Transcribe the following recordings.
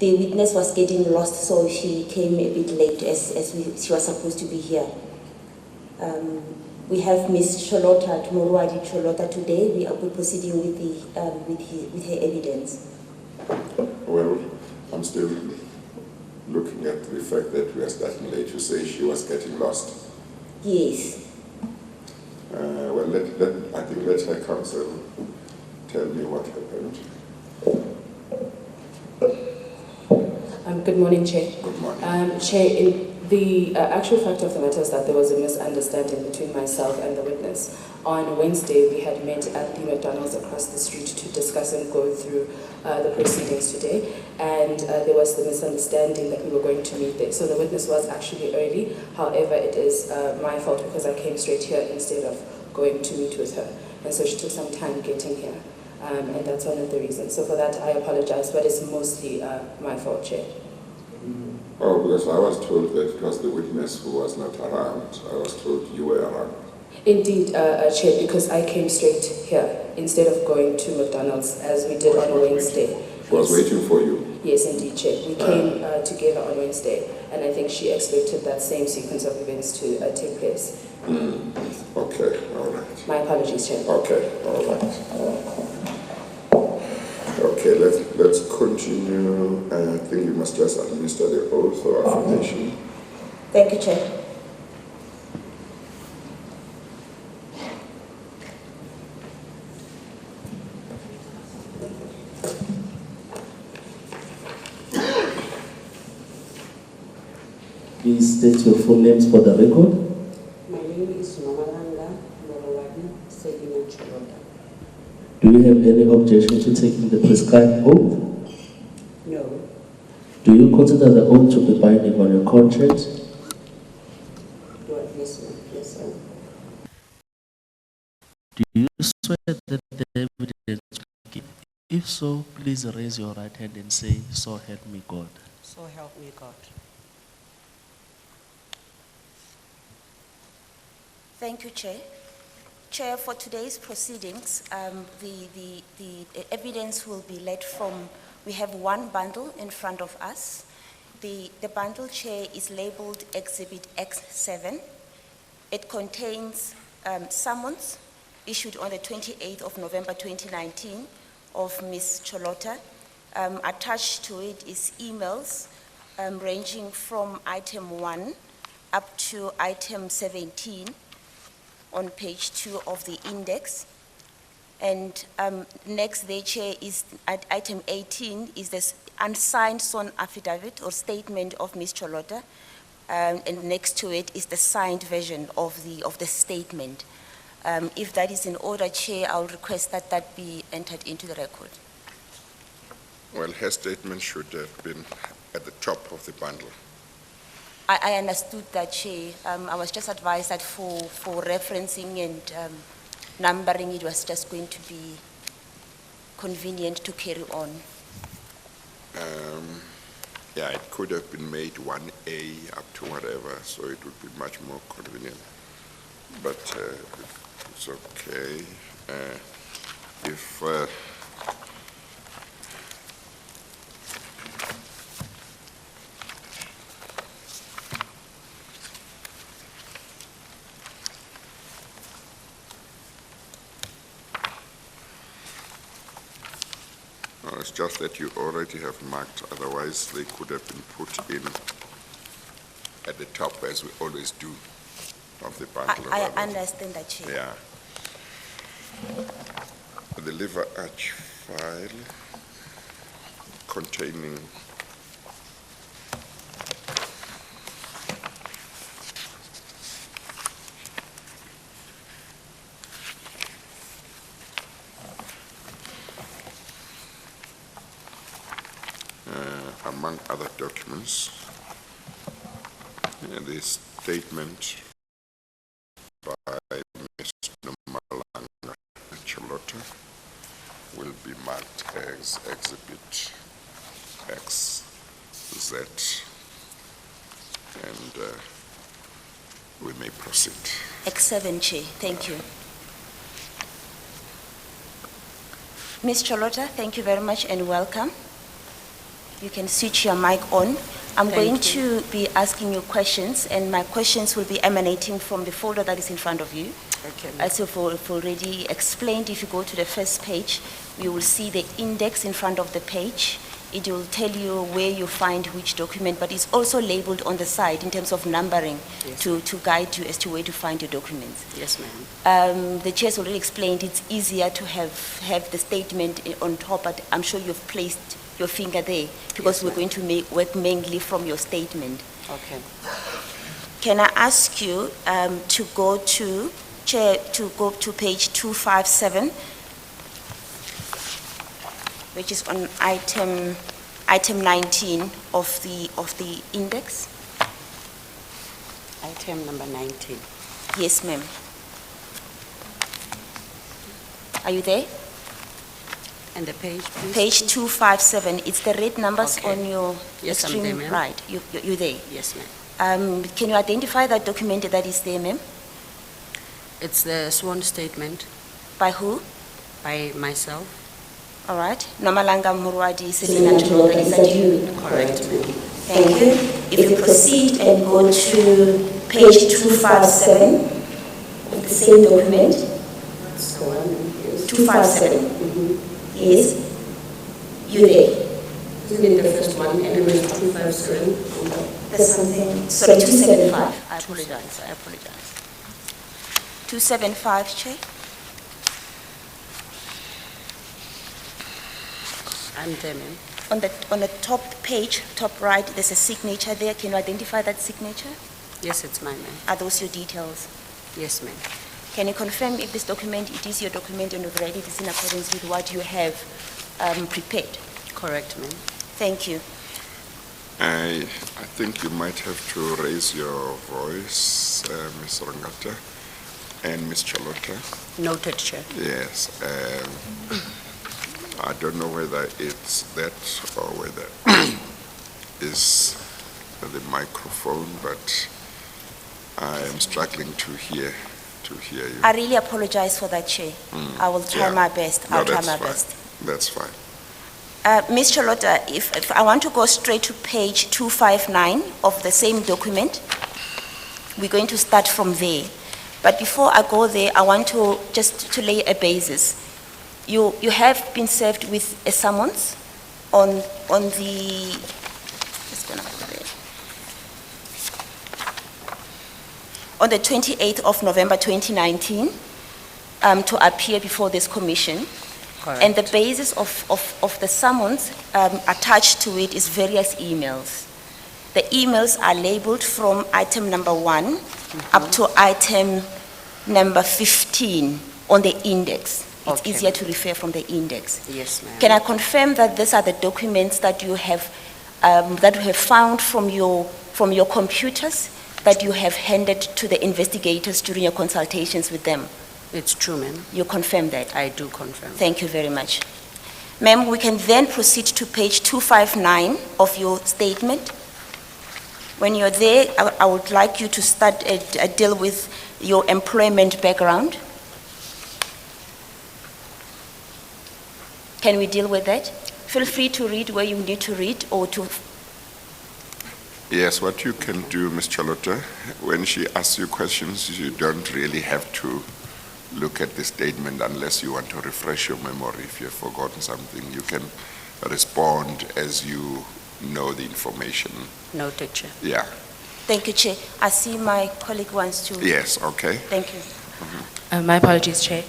The witness was getting lost, so she came a bit late she was supposed to be here. We have Ms. Cholota, Tumuruadi Cholota today. We are proceeding with her evidence. Well, I'm still looking at the fact that we are starting late. You say she was getting lost. Yes. Well, I think let her counsel tell me what happened. Good morning, Chair. Good morning. Chair, the actual fact of the matter is that there was a misunderstanding between myself and the witness. On Wednesday, we had met at the McDonald's across the street to discuss and go through the proceedings today, and there was the misunderstanding that we were going to meet there. So the witness was actually early. However, it is my fault because I came straight here instead of going to meet with her, and so she took some time getting here, and that's one of the reasons. So for that, I apologize, but it's mostly my fault, Chair. Oh, because I was told that it was the witness who was not around. I was told you were around. Indeed, Chair, because I came straight here instead of going to McDonald's as we did on Wednesday. She was waiting for you? Yes, indeed, Chair. We came together on Wednesday, and I think she expected that same sequence of events to take place. Okay, all right. My apologies, Chair. Okay, all right. Okay, let's continue. I think you must just administer the oath or affirmation. Thank you, Chair. Please state your full names for the record. My name is Nomalanga Morowadi Selina Cholota. Do you have any objection to taking the prescribed oath? No. Do you consider the oath to be binding on your conscience? Yes, ma'am. Yes, sir. Do you swear that the evidence will give? If so, please raise your right hand and say, "So help me God." So help me God. Thank you, Chair. Chair, for today's proceedings, the evidence will be led from, we have one bundle in front of us. The bundle, Chair, is labeled Exhibit X7. It contains summons issued on the 28th of November 2019 of Ms. Cholota. Attached to it is emails ranging from item 1 up to item 17 on page 2 of the index. And next there, Chair, is at item 18 is this unsigned sworn affidavit or statement of Ms. Cholota, and next to it is the signed version of the statement. If that is in order, Chair, I'll request that that be entered into the record. Well, her statement should have been at the top of the bundle. I understood that, Chair. I was just advised that for referencing and numbering, it was just going to be convenient to carry on. Yeah, it could have been made 1A up to whatever, so it would be much more convenient. But it's okay. If it's just that you already have marked, otherwise they could have been put in at the top, as we always do, of the bundle. I understand that, Chair. Yeah. The liver arch file containing among other documents, the statement by Ms. Nomalanga Cholota will be marked as Exhibit XZ, and we may proceed. X7, Chair. Thank you. Ms. Cholota, thank you very much and welcome. You can switch your mic on. I'm Thank going you. to be asking you questions, and my questions will be emanating from the folder that is in front of you. Okay. As you've already explained, if you go to the first page, you will see the index in front of the page. It will tell you where you find which document, but it's also labeled on the side in terms of numbering Yes. to guide you as to where to find your documents. Yes, ma'am. The chair's already explained it's easier to have the statement on top, but I'm sure you've placed your finger there because Yes, we're ma'am. going to work mainly from your statement. Okay. Can I ask you to go to, Chair, to go to page 257, which is on item 19 of the index? Item number 19. Yes, ma'am. Are you there? And the page, please? Page 257, it's the red numbers Okay. on your Yes, I'm extreme there, ma'am. right. You're there. Yes, ma'am. Can you identify that document that is there, ma'am? It's the sworn statement By who? by myself. All right. Nomalanga Murwadi Selina Chilota, is that you? Correct, ma'am. Thank you. If you proceed and go to page 257 of the same document, That's the one. Yes. 257, Mhm. yes, you there. Isn't it the first one? And then 257. There's something, sorry, 275. I apologize, I apologize. 275, Chair? I'm there, ma'am. On the top page, top right, there's a signature there. Can you identify that signature? Yes, it's mine, ma'am. Are those your details? Yes, ma'am. Can you confirm if this document, it is your document and you've read it is in accordance with what you have prepared? Correct, ma'am. Thank you. I think you might have to raise your voice, Ms. Rangata and Ms. Charlotta. Noted, Chair. Yes, I don't know whether it's that or whether it's the microphone, but I am struggling to hear you. I really apologize for that, Chair. I will try Yeah. my best. No, I'll try that's my fine. best. That's fine. Ms. Charlotta, if I want to go straight to page 259 of the same document, we're going to start from there. But before I go there, I want to just to lay a basis. You have been served with a summons on the, just gonna go there. On the 28th of November 2019, to appear before this commission. Correct. And the basis of the summons attached to it is various emails. The emails are labeled from item number 1 up to item number 15 on the index. It's Okay. easier to refer from the index. Yes, ma'am. Can I confirm that these are the documents that you have found from your computers that you have handed to the investigators during your consultations with them? It's true, ma'am. You confirm that? I do confirm. Thank you very much. Ma'am, we can then proceed to page 259 of your statement. When you're there, I would like you to start deal with your employment background. Can we deal with that? Feel free to read where you need to read or to, Yes, what you can do, Ms. Charlotta, when she asks you questions, you don't really have to look at the statement unless you want to refresh your memory. If you've forgotten something, you can respond as you know the information. Noted, Chair. Yeah, thank you, Chair. I see my colleague wants to. yes, okay. Thank you. My apologies, Chair.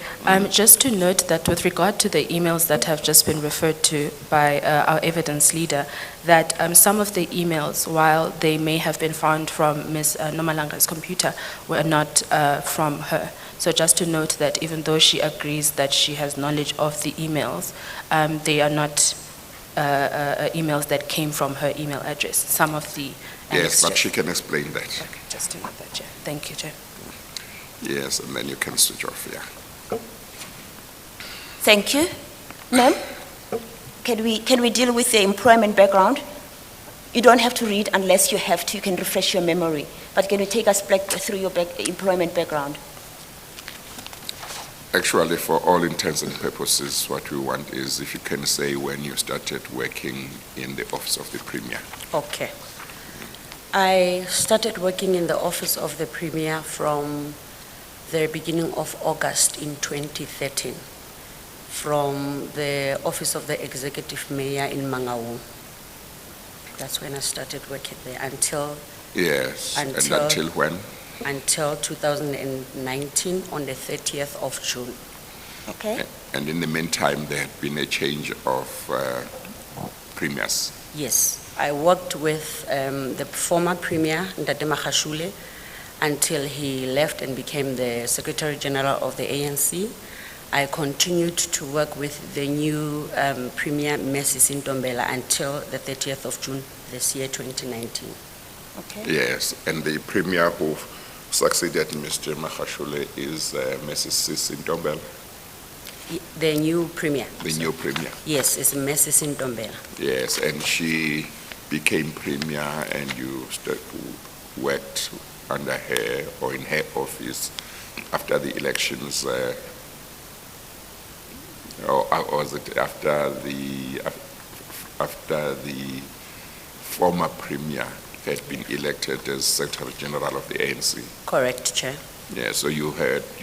Just to note that with regard to the emails that have just been referred to by our evidence leader, that some of the emails, while they may have been found from Ms. Nomalanga's computer, were not from her. So just to note that even though she agrees that she has knowledge of the emails, they are not emails that came from her email address. Some of the... Yes, but she can explain that. Okay, just to note that, Chair. Thank you, Chair. Yes, and then you can switch off, yeah. Thank you. Ma'am, can we deal with the employment background? You don't have to read unless you have to. You can refresh your memory. But can you take us back through your employment background? Actually, for all intents and purposes, what we want is if you can say when you started working in the office of the Premier. Okay. I started working in the office of the Premier from the beginning of August in 2013, from the office of the Executive Mayor in Mangaung. That's when I started working there until Yes, and until when? until 2019 on the 30th of June. Okay? And in the meantime, there had been a change of premiers. Yes, I worked with the former Premier, Ndate Magashule, until he left and became the Secretary General of the ANC. I continued to work with the new Premier, Messi Sintombela, until the 30th of June this year, 2019. Okay? Yes, and the Premier who succeeded Mr. Magashule is Mrs. Sintombela, The new Premier. the new Premier. Yes, it's Messi Sintombela. Yes, and she became Premier and you worked under her or in her office after the elections, or was it after the former Premier had been elected as Secretary General of the ANC? Correct, Chair. Yeah, so you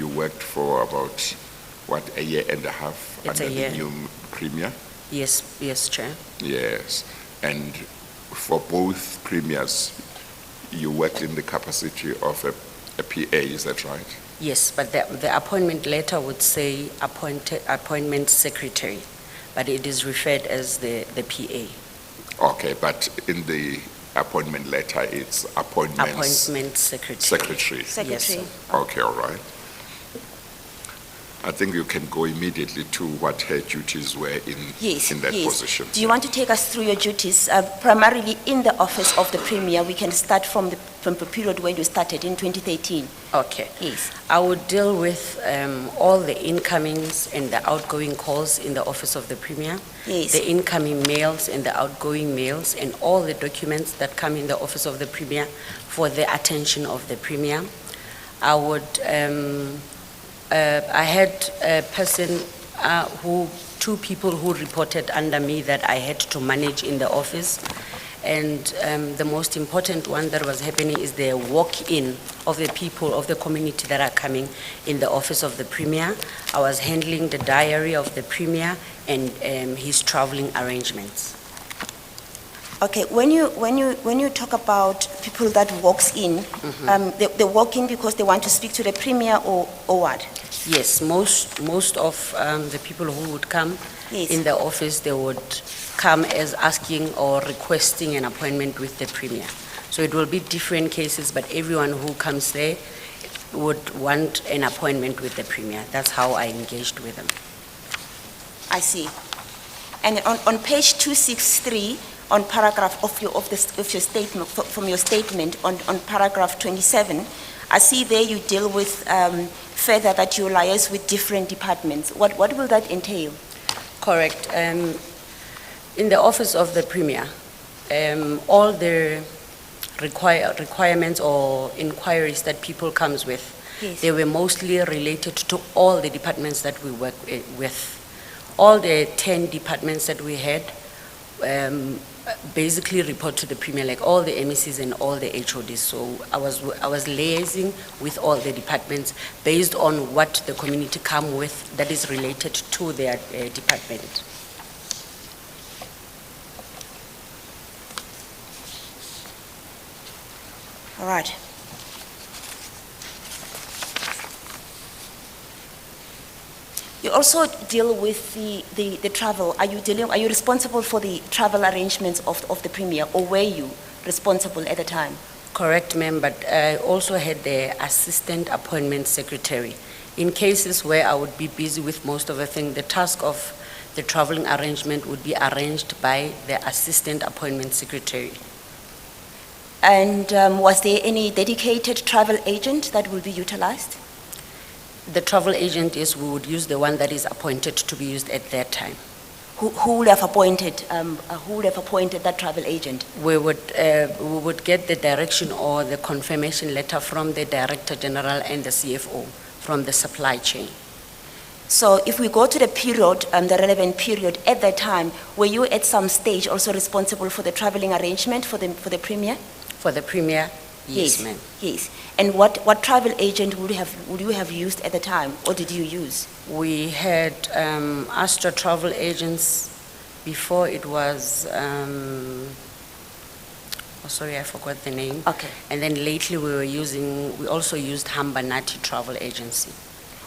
worked for about, what, a year and a half It's under a year. the new Premier? Yes, Chair. Yes, and for both premiers, you worked in the capacity of a PA, is that right? Yes, but the appointment letter would say appointment secretary, but it is referred as the PA. Okay, but in the appointment letter, it's appointment Secretary. secretary. Secretary. Yes, Okay, all right. I think you can go immediately to what her duties were Yes, in that yes. position. Do you want to take us through your duties? Primarily in the office of the Premier, we can start from the period when you started in 2013. Okay. Yes. I would deal with all the incomings and the outgoing calls in the office of the Premier, Yes. the incoming mails and the outgoing mails, and all the documents that come in the office of the Premier for the attention of the Premier. I would, I had a person two people who reported under me that I had to manage in the office. And the most important one that was happening is the walk-in of the people of the community that are coming in the office of the Premier. I was handling the diary of the Premier and his traveling arrangements. Okay, when you talk about people that walks in, they walk in because they want to speak to the Premier or what? Yes, most of the people who would come Yes. in the office, they would come as asking or requesting an appointment with the Premier. So it will be different cases, but everyone who comes there would want an appointment with the Premier. That's how I engaged with them. I see. And on page 263, on paragraph of your statement, from your statement on paragraph 27, I see there you deal with further that you liaise with different departments. What will that entail? Correct. In the office of the Premier, all the requirements or inquiries that people comes with, Yes. they were mostly related to all the departments that we work with. All the 10 departments that we had basically report to the Premier, like all the MECs and all the HODs. So I was liaising with all the departments based on what the community come with that is related to their department. All right. You also deal with the travel. Are you responsible for the travel arrangements of the Premier, or were you responsible at the time? Correct, ma'am, but I also had the assistant appointment secretary. In cases where I would be busy with most of the thing, the task of the traveling arrangement would be arranged by the assistant appointment secretary. And was there any dedicated travel agent that will be utilized? The travel agent is, we would use the one that is appointed to be used at that time. Who would have appointed that travel agent? We would get the direction or the confirmation letter from the Director General and the CFO from the supply chain. So if we go to the period, the relevant period, at that time, were you at some stage also responsible for the traveling arrangement for the premier? For the premier, yes, ma'am. Yes. And what travel agent would you have used at the time, or did you use? We had Astra Travel Agents before it was, oh sorry, I forgot the name. Okay. And then lately we also used Hambanati Travel Agency.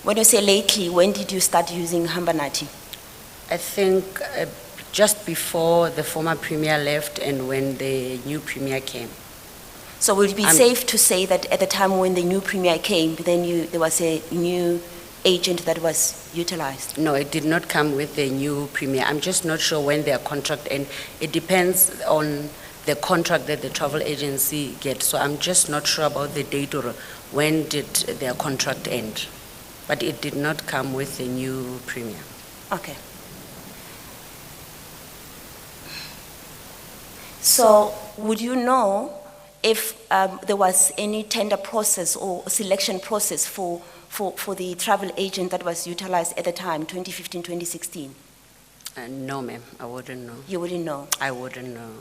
When you say lately, when did you start using Hambanati? I think just before the former premier left and when the new premier came. So would it be safe to say that at the time when the new premier came, then there was a new agent that was utilized? No, it did not come with the new premier. I'm just not sure when their contract ended. It depends on the contract that the travel agency gets. So I'm just not sure about the date or when did their contract end. But it did not come with the new premier. Okay. So would you know if there was any tender process or selection process for the travel agent that was utilized at the time, 2015, 2016? No, ma'am, I wouldn't know. You wouldn't know? I wouldn't know.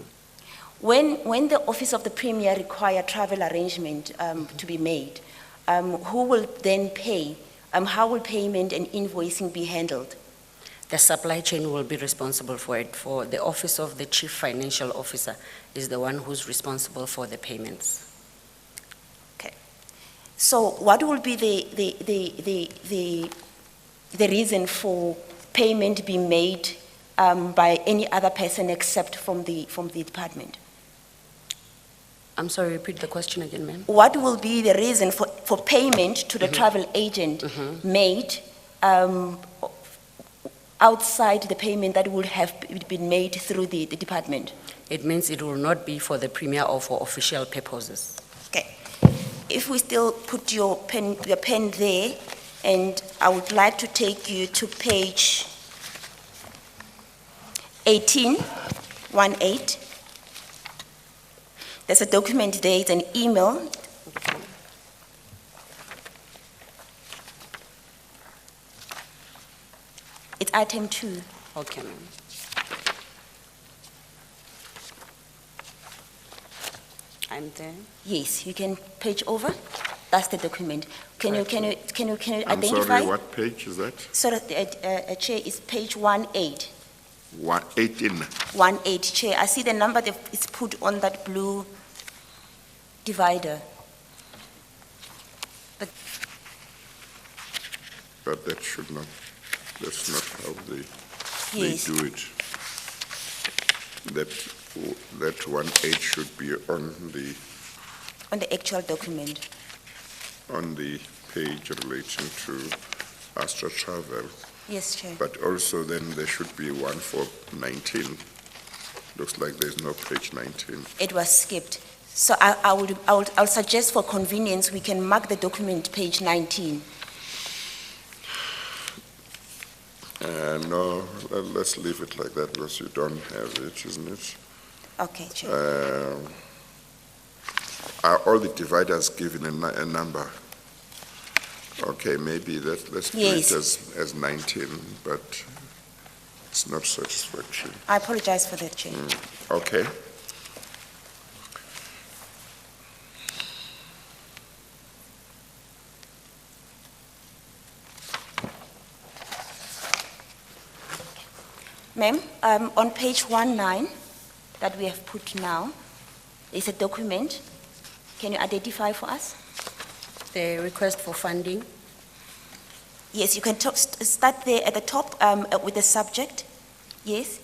When the Office of the Premier require travel arrangement to be made, who will then pay? How will payment and invoicing be handled? The supply chain will be responsible for it. For the Office of the Chief Financial Officer is the one who's responsible for the payments. Okay. So what will be the reason for payment being made by any other person except from the department? I'm sorry, repeat the question again, ma'am. What will be the reason for payment to the travel agent made outside the payment that would have been made through the department? It means it will not be for the premier or for official purposes. Okay. If we still put your pen there, and I would like to take you to page 18. There's a document there, it's an email. It's item 2. Okay, ma'am. I'm there. Yes, you can page over. That's the document. Can you I'm identify? sorry, what page is that? So Chair, is page 18. 18. 18, Chair. I see the number that is put on that blue divider. But that should not, that's not how they Yes. do it. That 18 should be On the actual document. on the page relating to Astra Travel, Yes, Chair. but also then there should be one for 19. Looks like there's no page 19. It was skipped. So I'll suggest for convenience, we can mark the document page 19. No, let's leave it like that because you don't have it, isn't it? Okay, Chair. Are all the dividers given a number? Okay, maybe let's do Yes. it as 19, but it's not satisfactory. I apologize for that, Chair. Okay. Ma'am, on page 19 that we have put now, is a document. Can you identify for us? The request for funding. Yes, you can start there at the top with the subject. Yes?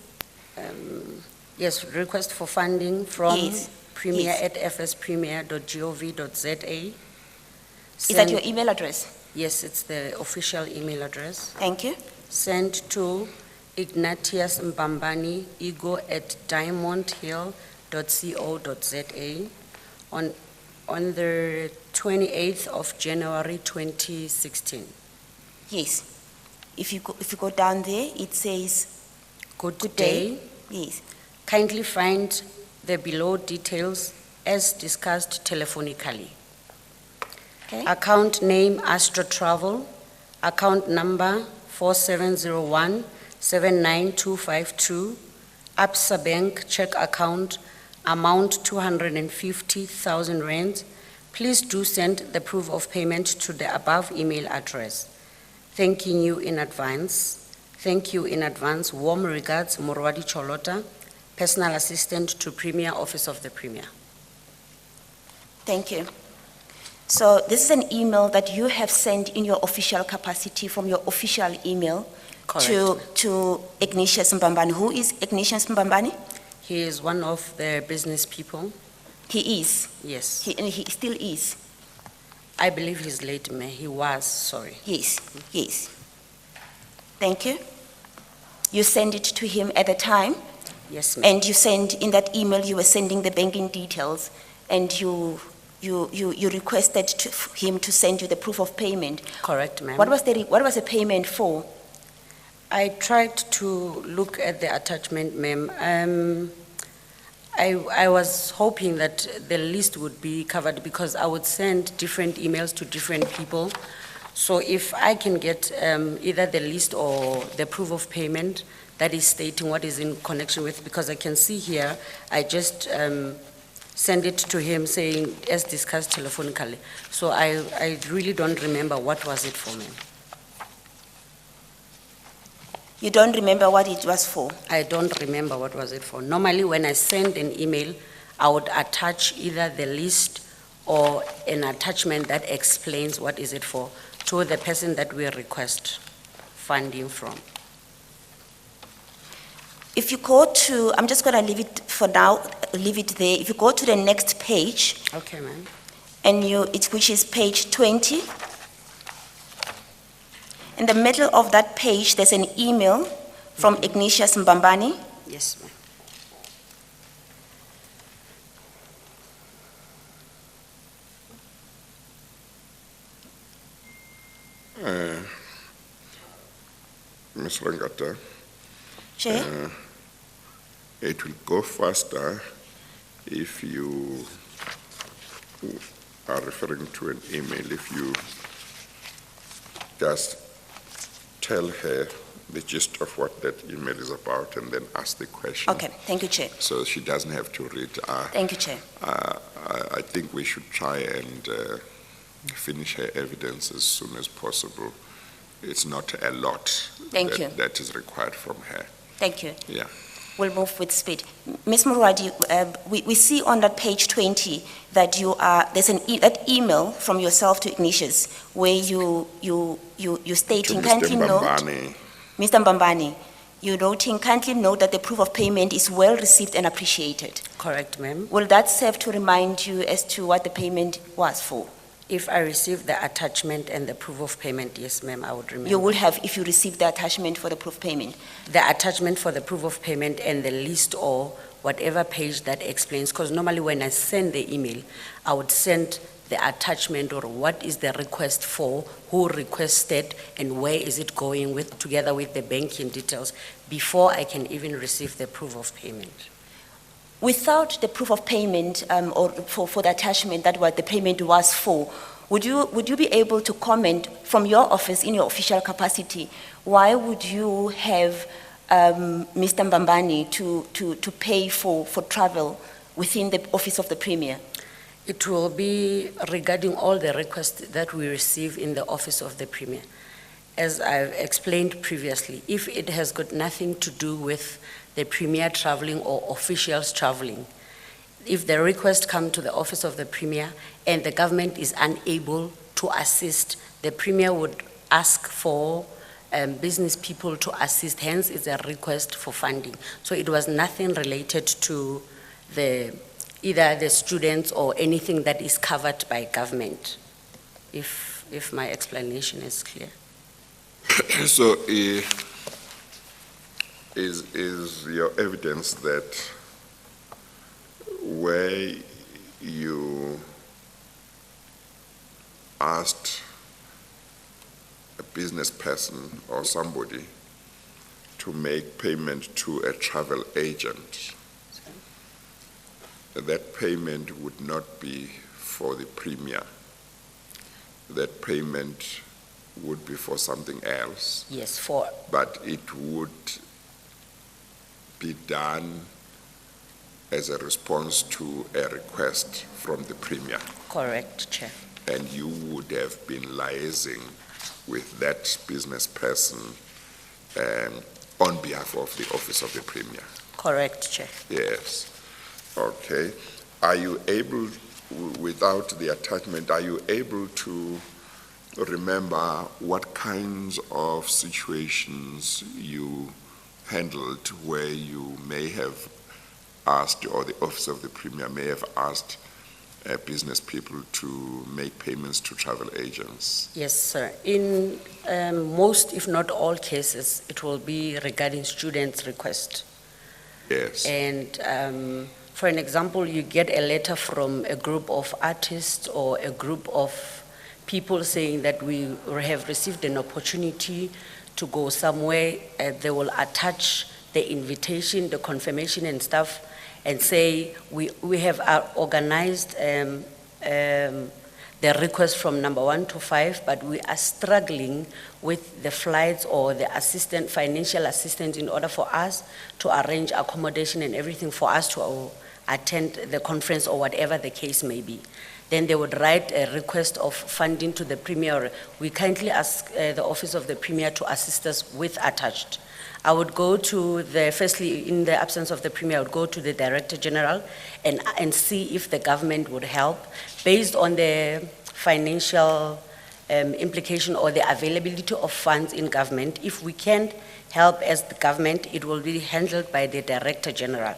Yes, request for funding from Yes, premier yes. at fspremier.gov.za. Is that your email address? Yes, it's the official email address. Thank you. Sent to Ignatius Mbambani, ego@diamondhill.co.za on the 28th of January 2016. Yes. If you go down there, it says, Good Good day. day. yes, Kindly find the below details as discussed telephonically. okay? Account name Astra Travel, account number 4701-79252, Absa Bank check account, amount 250,000 rand. Please do send the proof of payment to the above email address. Thanking you in advance. Thank you in advance. Warm regards, Morwadi Cholota, Personal Assistant to Premier, Office of the Premier. Thank you. So this is an email that you have sent in your official capacity from your official email to Ignatius Mbambani. Who is Ignatius Mbambani? He is one of the business people. He is. Yes. He still is. I believe he's late, Mayor. He was, sorry. Yes, yes. Thank you. You send it to him at the time, Yes, ma'am. and you send, in that email, you were sending the banking details, and you requested him to send you the proof of payment. Correct, ma'am. What was the payment for? I tried to look at the attachment, ma'am. I was hoping that the list would be covered because I would send different emails to different people. So if I can get either the list or the proof of payment that is stating what is in connection with, because I can see here, I just send it to him saying, as discussed telephonically. So I really don't remember what was it for, ma'am. You don't remember what it was for? I don't remember what was it for. Normally, when I send an email, I would attach either the list or an attachment that explains what is it for to the person that we request funding from. If you go to, I'm just going to leave it for now, leave it there. If you go to the next page, Okay, ma'am. and which is page 20, in the middle of that page, there's an email from Ignatius Mbambani. Yes, ma'am. Ms. Rangata, Chair? it will go faster if you are referring to an email, if you just tell her the gist of what that email is about and then ask the question. Okay, thank you, Chair. So she doesn't have to read. Thank you, Chair. I think we should try and finish her evidence as soon as possible. It's not a lot Thank you. that is required from her. Thank you. Yeah. We'll move with speed. Ms. Murwadi, we see on that page 20 that there's that email from yourself to Ignatius where you stating, To kindly Mr. note, Mbambani, Mr. Mbambani, you're noting, kindly note that the proof of payment is well received and appreciated. Correct, ma'am. Will that serve to remind you as to what the payment was for? If I receive the attachment and the proof of payment, yes, ma'am, I would remember. You will have if you receive the attachment for the proof of payment. The attachment for the proof of payment and the list or whatever page that explains, because normally when I send the email, I would send the attachment or what is the request for, who requested, and where is it going with, together with the banking details, before I can even receive the proof of payment. Without the proof of payment or for the attachment that what the payment was for, would you be able to comment from your office in your official capacity, why would you have Mr. Mbambani to pay for travel within the office of the Premier? It will be regarding all the requests that we receive in the office of the Premier. As I've explained previously, if it has got nothing to do with the Premier traveling or officials traveling, if the request come to the office of the Premier and the government is unable to assist, the Premier would ask for business people to assist, hence it's a request for funding. So it was nothing related to either the students or anything that is covered by government, if my explanation is clear. So is your evidence that where you asked a business person or somebody to make payment to a travel agent, that payment would not be for the Premier. That payment would be for something else, Yes, for, but it would be done as a response to a request from the Premier. correct, Chair. And you would have been liaising with that business person on behalf of the Office of the Premier. Correct, Chair. Yes. Okay. Are you able, without the attachment, are you able to remember what kinds of situations you handled where you may have asked, or the Office of the Premier may have asked business people to make payments to travel agents? Yes, sir. In most, if not all cases, it will be regarding students' request. Yes. And for an example, you get a letter from a group of artists or a group of people saying that we have received an opportunity to go somewhere. They will attach the invitation, the confirmation and stuff, and say, we have organized the request from number 1 to 5, but we are struggling with the flights or the financial assistance in order for us to arrange accommodation and everything for us to attend the conference or whatever the case may be. Then they would write a request of funding to the Premier. We kindly ask the Office of the Premier to assist us with attached. I would go to firstly, in the absence of the Premier, I would go to the Director General and see if the government would help based on the financial implication or the availability of funds in government. If we can't help as the government, it will be handled by the Director General.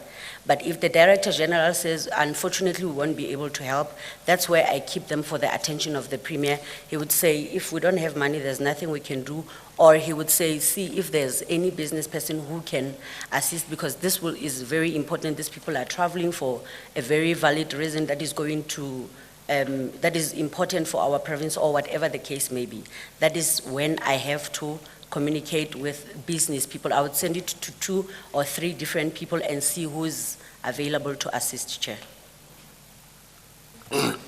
But if the Director General says, unfortunately, we won't be able to help, that's where I keep them for the attention of the Premier. He would say, if we don't have money, there's nothing we can do. Or he would say, see if there's any business person who can assist, because this is very important. These people are traveling for a very valid reason that is going to, that is important for our province or whatever the case may be. That is when I have to communicate with business people. I would send it to 2 or 3 different people and see who is available to assist, Chair.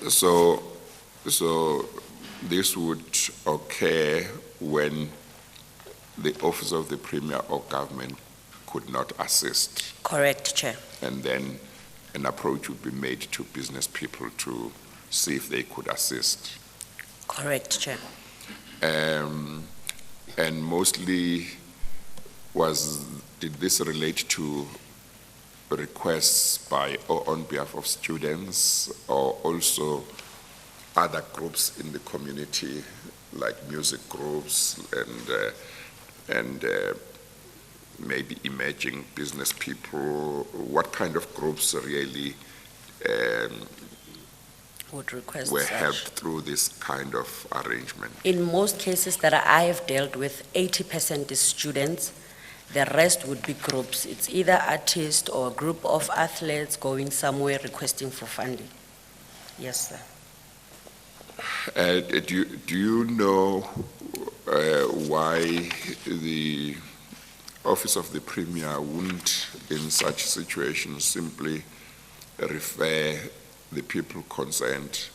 So this would occur when the Office of the Premier or government could not assist, Correct, Chair. and then an approach would be made to business people to see if they could assist. Correct, Chair. And mostly did this relate to requests by or on behalf of students, or also other groups in the community, like music groups and maybe emerging business people? What kind of groups really Would request were such. helped through this kind of arrangement? In most cases that I have dealt with, 80% is students. The rest would be groups. It's either artists or a group of athletes going somewhere requesting for funding. Yes, sir. Do you know why the Office of the Premier wouldn't, in such situations, simply refer the people concerned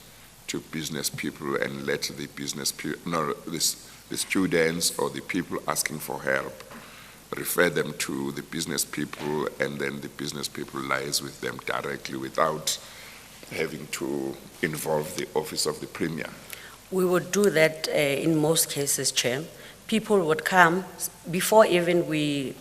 to business people and let the business people, the students or the people asking for help, refer them to the business people, and then the business people liaise with them directly without having to involve the Office of the Premier? We would do that in most cases, Chair. People would come, before even we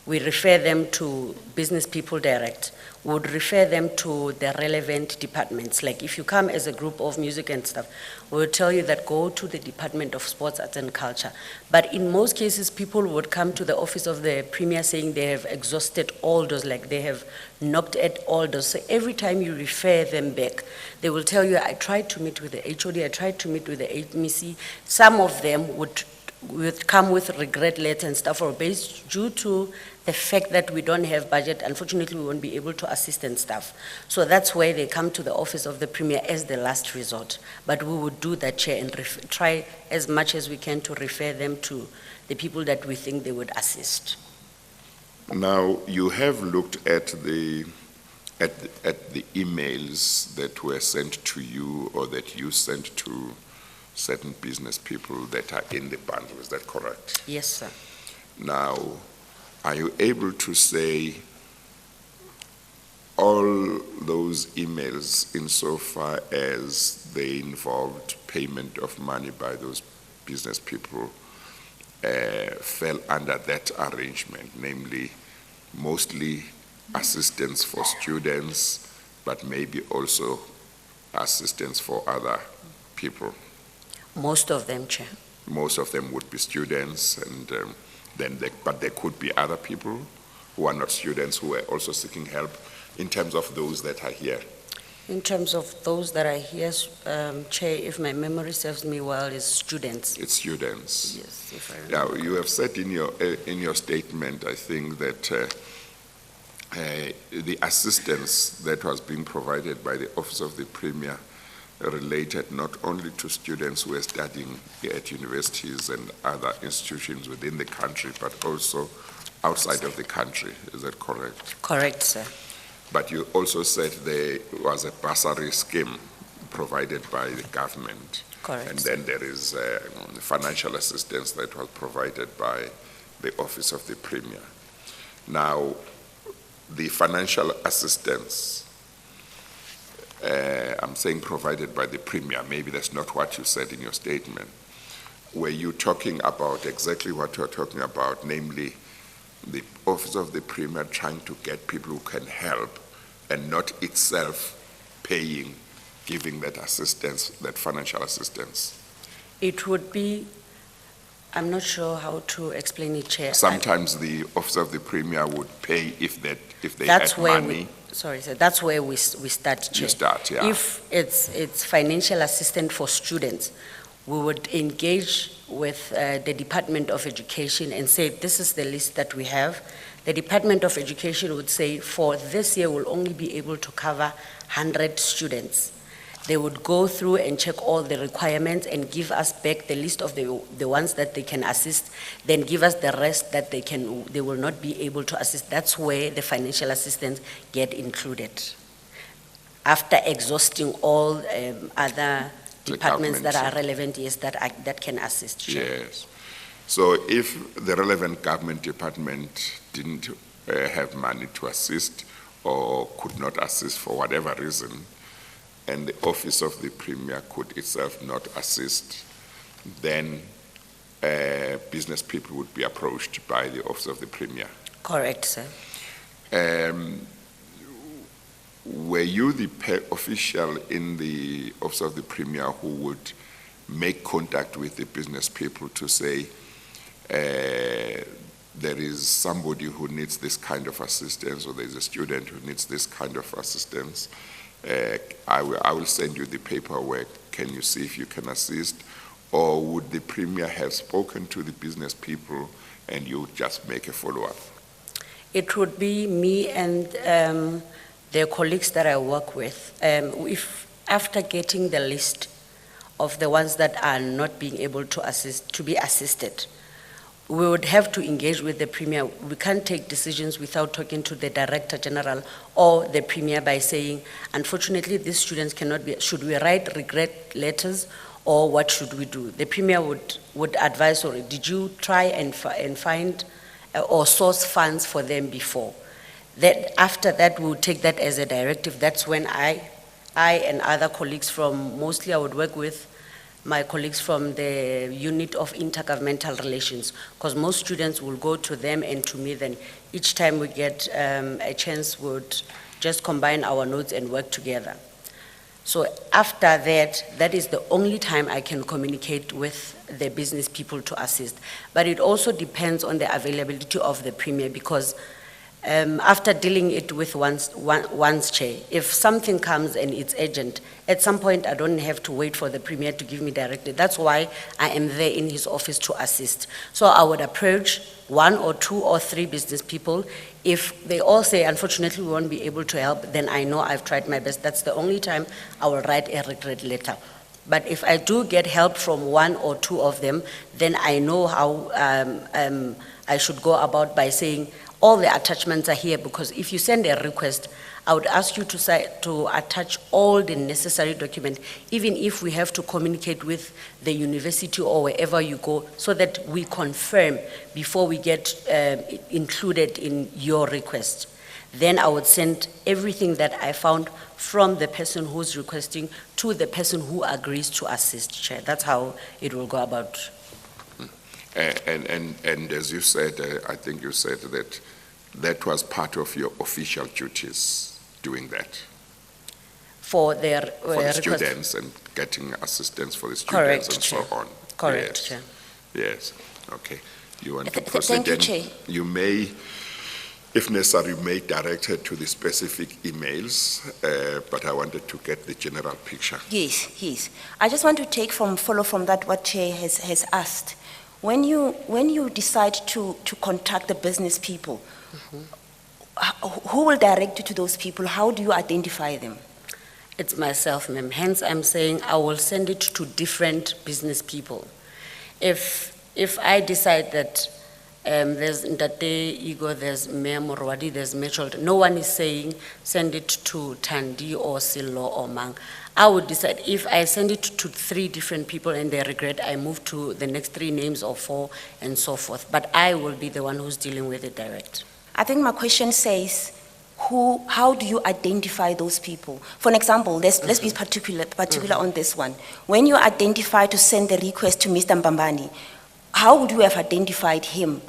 refer them to business people direct, we would refer them to the relevant departments. Like if you come as a group of music and stuff, we would tell you that go to the Department of Sports, Arts and Culture. But in most cases, people would come to the Office of the Premier saying they have exhausted all those, like they have knocked at all those. So every time you refer them back, they will tell you, I tried to meet with the HOD, I tried to meet with the MEC. Some of them would come with regret letters and stuff, or based due to the fact that we don't have budget, unfortunately we won't be able to assist and stuff. So that's why they come to the Office of the Premier as the last resort. But we would do that, Chair, and try as much as we can to refer them to the people that we think they would assist. Now, you have looked at the emails that were sent to you or that you sent to certain business people that are in the bundle. Is that correct? Yes, sir. Now, are you able to say all those emails insofar as they involved payment of money by those business people fell under that arrangement, namely mostly assistance for students, but maybe also assistance for other people? Most of them, Chair. Most of them would be students, and but there could be other people who are not students who are also seeking help in terms of those that are here. In terms of those that are here, Chair, if my memory serves me well, is students. It's students. Yes, if I remember. Now, you have said in your statement, I think, that the assistance that was being provided by the Office of the Premier related not only to students who are studying at universities and other institutions within the country, but also outside of the country. Is that correct? Correct, sir. But you also said there was a bursary scheme provided by the government. Correct. And then there is financial assistance that was provided by the Office of the Premier. Now, the financial assistance, I'm saying provided by the Premier, maybe that's not what you said in your statement. Were you talking about exactly what you're talking about, namely the Office of the Premier trying to get people who can help and not itself paying, giving that assistance, that financial assistance? It would be, I'm not sure how to explain it, Chair. Sometimes the Office of the Premier would pay if they That's had where money. Sorry, sir, that's where we start, Chair. You start, yeah. If it's financial assistance for students, we would engage with the Department of Education and say, this is the list that we have. The Department of Education would say, for this year, we'll only be able to cover 100 students. They would go through and check all the requirements and give us back the list of the ones that they can assist, then give us the rest that they will not be able to assist. That's where the financial assistance get included. After exhausting all other departments that are relevant, yes, that can assist. Chair. Yes. So if the relevant government department didn't have money to assist or could not assist for whatever reason, and the Office of the Premier could itself not assist, then business people would be approached by the Office of the Premier. Correct, sir. Were you the official in the Office of the Premier who would make contact with the business people to say, there is somebody who needs this kind of assistance, or there's a student who needs this kind of assistance? I will send you the paperwork. Can you see if you can assist? Or would the Premier have spoken to the business people and you would just make a follow-up? It would be me and the colleagues that I work with. If after getting the list of the ones that are not being able to be assisted, we would have to engage with the Premier. We can't take decisions without talking to the Director General or the Premier by saying, unfortunately, these students cannot be, should we write regret letters or what should we do? The Premier would advise, or did you try and find or source funds for them before? That after that, we would take that as a directive. That's when I and other colleagues from, mostly I would work with my colleagues from the Unit of Intergovernmental Relations, because most students will go to them and to me. Then each time we get a chance, we would just combine our notes and work together. So after that, that is the only time I can communicate with the business people to assist. But it also depends on the availability of the Premier, because after dealing it with one's chair, if something comes and it's urgent, at some point I don't have to wait for the Premier to give me directly. That's why I am there in his office to assist. So I would approach 1 or 2 or 3 business people. If they all say, unfortunately, we won't be able to help, then I know I've tried my best. That's the only time I will write a regret letter. But if I do get help from 1 or 2 of them, then I know how I should go about by saying, all the attachments are here, because if you send a request, I would ask you to attach all the necessary documents, even if we have to communicate with the university or wherever you go, so that we confirm before we get included in your request. Then I would send everything that I found from the person who's requesting to the person who agrees to assist, Chair. That's how it will go about. And as you said, I think you said that that was part of your official duties, doing that For their for the request. students and getting assistance for the students Correct, and Chair. so on. Correct, Yes. Chair. Yes, okay. You want to Thank proceed? you, then Chair. You may, if necessary, may direct her to the specific emails, but I wanted to get the general picture. Yes. I just want to follow from that what Chair has asked. When you decide to contact the business people, who will direct you to those people? How do you identify them? It's myself, ma'am. Hence, I'm saying I will send it to different business people. If I decide that there's Ndate Igor, there's Mayor Morwadi, there's Mitchell, no one is saying send it to Tandi or Silo or Mang. I would decide. If I send it to 3 different people and they regret, I move to the next 3 names or 4 and so forth. But I will be the one who's dealing with it direct. I think my question says, how do you identify those people? For an example, let's be particular on this one. When you identify to send the request to Mr. Mbambani, how would you have identified him?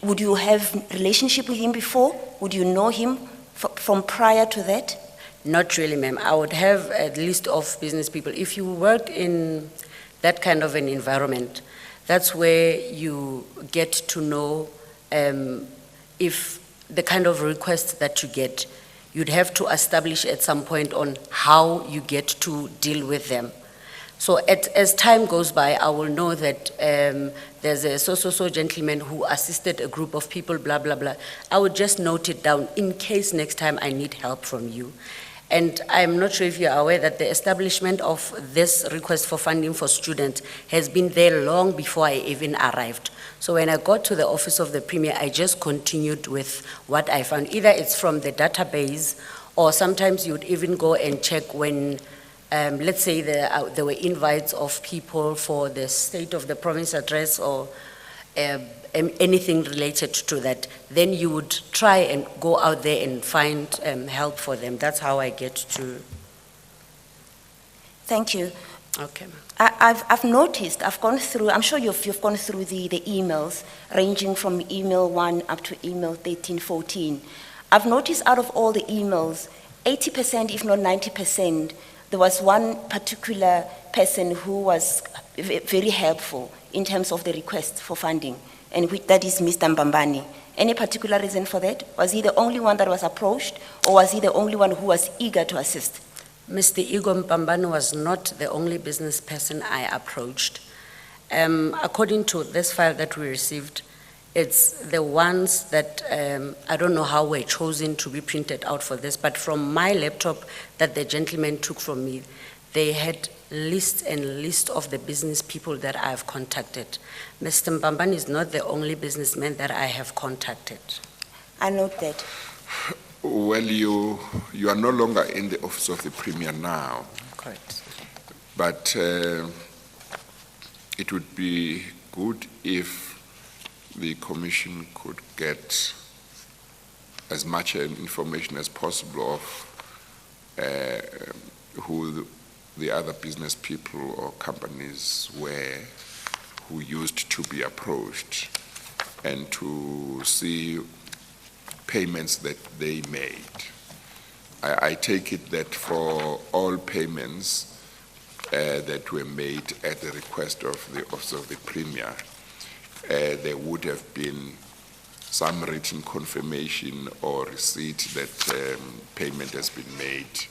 Would you have relationship with him before? Would you know him from prior to that? Not really, ma'am. I would have a list of business people. If you worked in that kind of an environment, that's where you get to know if the kind of requests that you get, you'd have to establish at some point on how you get to deal with them. So as time goes by, I will know that there's a so gentleman who assisted a group of people, blah, blah, blah. I would just note it down in case next time I need help from you. And I'm not sure if you're aware that the establishment of this request for funding for students has been there long before I even arrived. So when I got to the office of the Premier, I just continued with what I found. Either it's from the database, or sometimes you'd even go and check when, let's say there were invites of people for the state of the province address or anything related to that, then you would try and go out there and find help for them. That's how I get to. Thank you. Okay. I've noticed, I've gone through, I'm sure you've gone through the emails ranging from email 1 up to email 13, 14. I've noticed out of all the emails, 80%, if not 90%, there was one particular person who was very helpful in terms of the request for funding, and that is Mr. Mbambani. Any particular reason for that? Was he the only one that was approached, or was he the only one who was eager to assist? Mr. Igor Mpambano was not the only business person I approached. According to this file that we received, it's the ones that, I don't know how were chosen to be printed out for this, but from my laptop that the gentleman took from me, they had lists and lists of the business people that I have contacted. Mr. Mpambano is not the only businessman that I have contacted. I note that. Well, you are no longer in the office of the Premier now, Correct. but it would be good if the Commission could get as much information as possible of who the other business people or companies were who used to be approached, and to see payments that they made. I take it that for all payments that were made at the request of the Office of the Premier, there would have been some written confirmation or receipt that payment has been made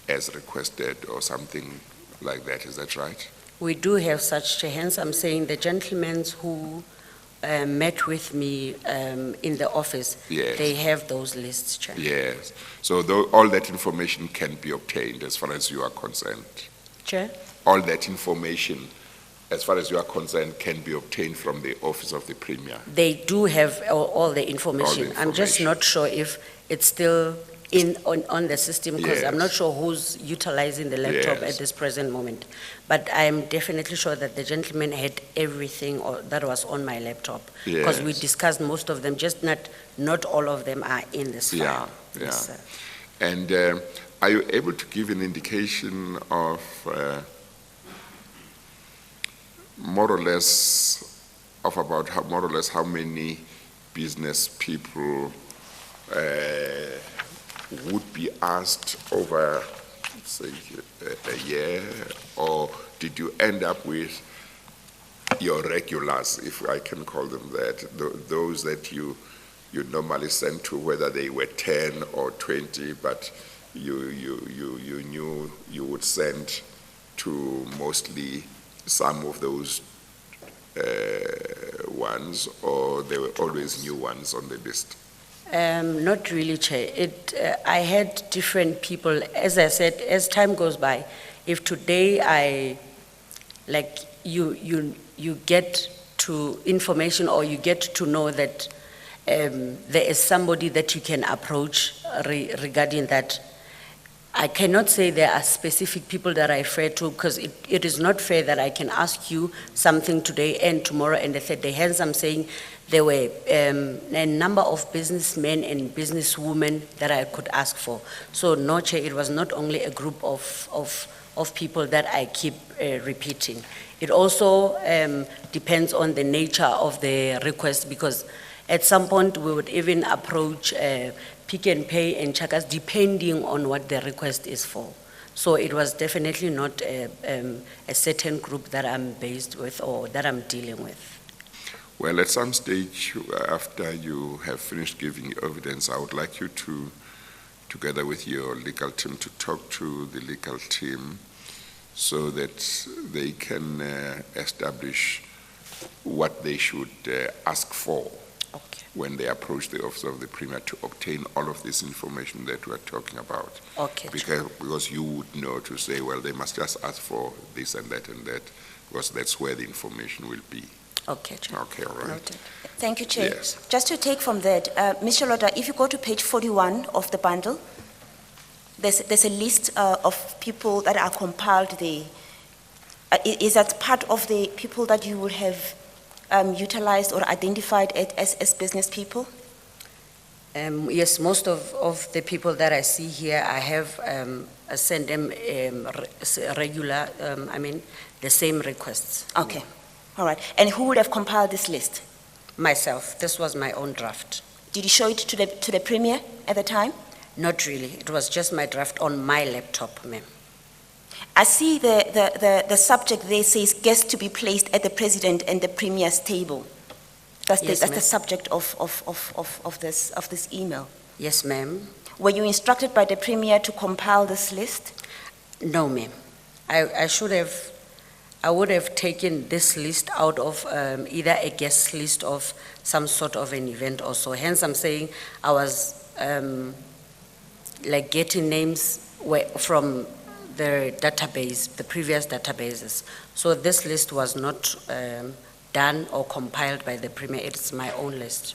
as requested or something like that. Is that right? We do have such, hence I'm saying the gentlemen who met with me in the office, Yes. they have those lists, Chair. Yes. So all that information can be obtained as far as you are concerned. Chair? All that information as far as you are concerned, can be obtained from the office of the Premier. They do have all the information. I'm just information. not sure if it's still on the system, because I'm not Yes. sure who's utilizing the laptop Yes. at this present moment. But I'm definitely sure that the gentleman had everything that was on my laptop. Because we Yes. discussed most of them, just not all of them are in this file. Yeah, Yes, yeah. sir. And are you able to give an indication of more or less how many business people would be asked over, say, a year, or did you end up with your regulars, if I can call them that, those that you normally send to, whether they were 10 or 20, but you knew you would send to mostly some of those ones, or there were always new ones on the list? Not really, Chair. I had different people. As I said, as time goes by, if today you get to information, or you get to know that there is somebody that you can approach regarding that, I cannot say there are specific people that I refer to, because it is not fair that I can ask you something today and tomorrow and the third day. Hence, I'm saying there were a number of businessmen and businesswomen that I could ask for. So, no, Chair, it was not only a group of people that I keep repeating. It also depends on the nature of the request, because at some point we would even approach Pick and Pay and Chakas, depending on what the request is for. So it was definitely not a certain group that I'm based with or that I'm dealing with. Well, at some stage, after you have finished giving evidence, I would like you to, together with your legal team, to talk to the legal team so that they can establish what they should ask for Okay. when they approach the office of the Premier to obtain all of this information that we're talking about. Okay. Chair. Because you would know to say, well, they must just ask for this and that, because that's where the information will be. Okay, Chair. Okay, all right. Noted. Thank you, Chair. Yes. Just to take from that, Mr. Loda, if you go to page 41 of the bundle, there's a list of people that are compiled there. Is that part of the people that you would have utilized or identified as business people? Yes, most of the people that I see here, I have sent them regular, the same requests. Okay, all right. And who would have compiled this list? Myself, this was my own draft. Did you show it to the Premier at the time? Not really, it was just my draft on my laptop, ma'am. I see the subject there says guests to be placed at the President and the Premier's table. That's Yes, the ma'am. subject of this email. Yes, ma'am. Were you instructed by the Premier to compile this list? No, ma'am. I would have taken this list out of either a guest list of some sort of an event or so. Hence, I'm saying I was getting names from the database, the previous databases. So this list was not done or compiled by the Premier. It's my own list.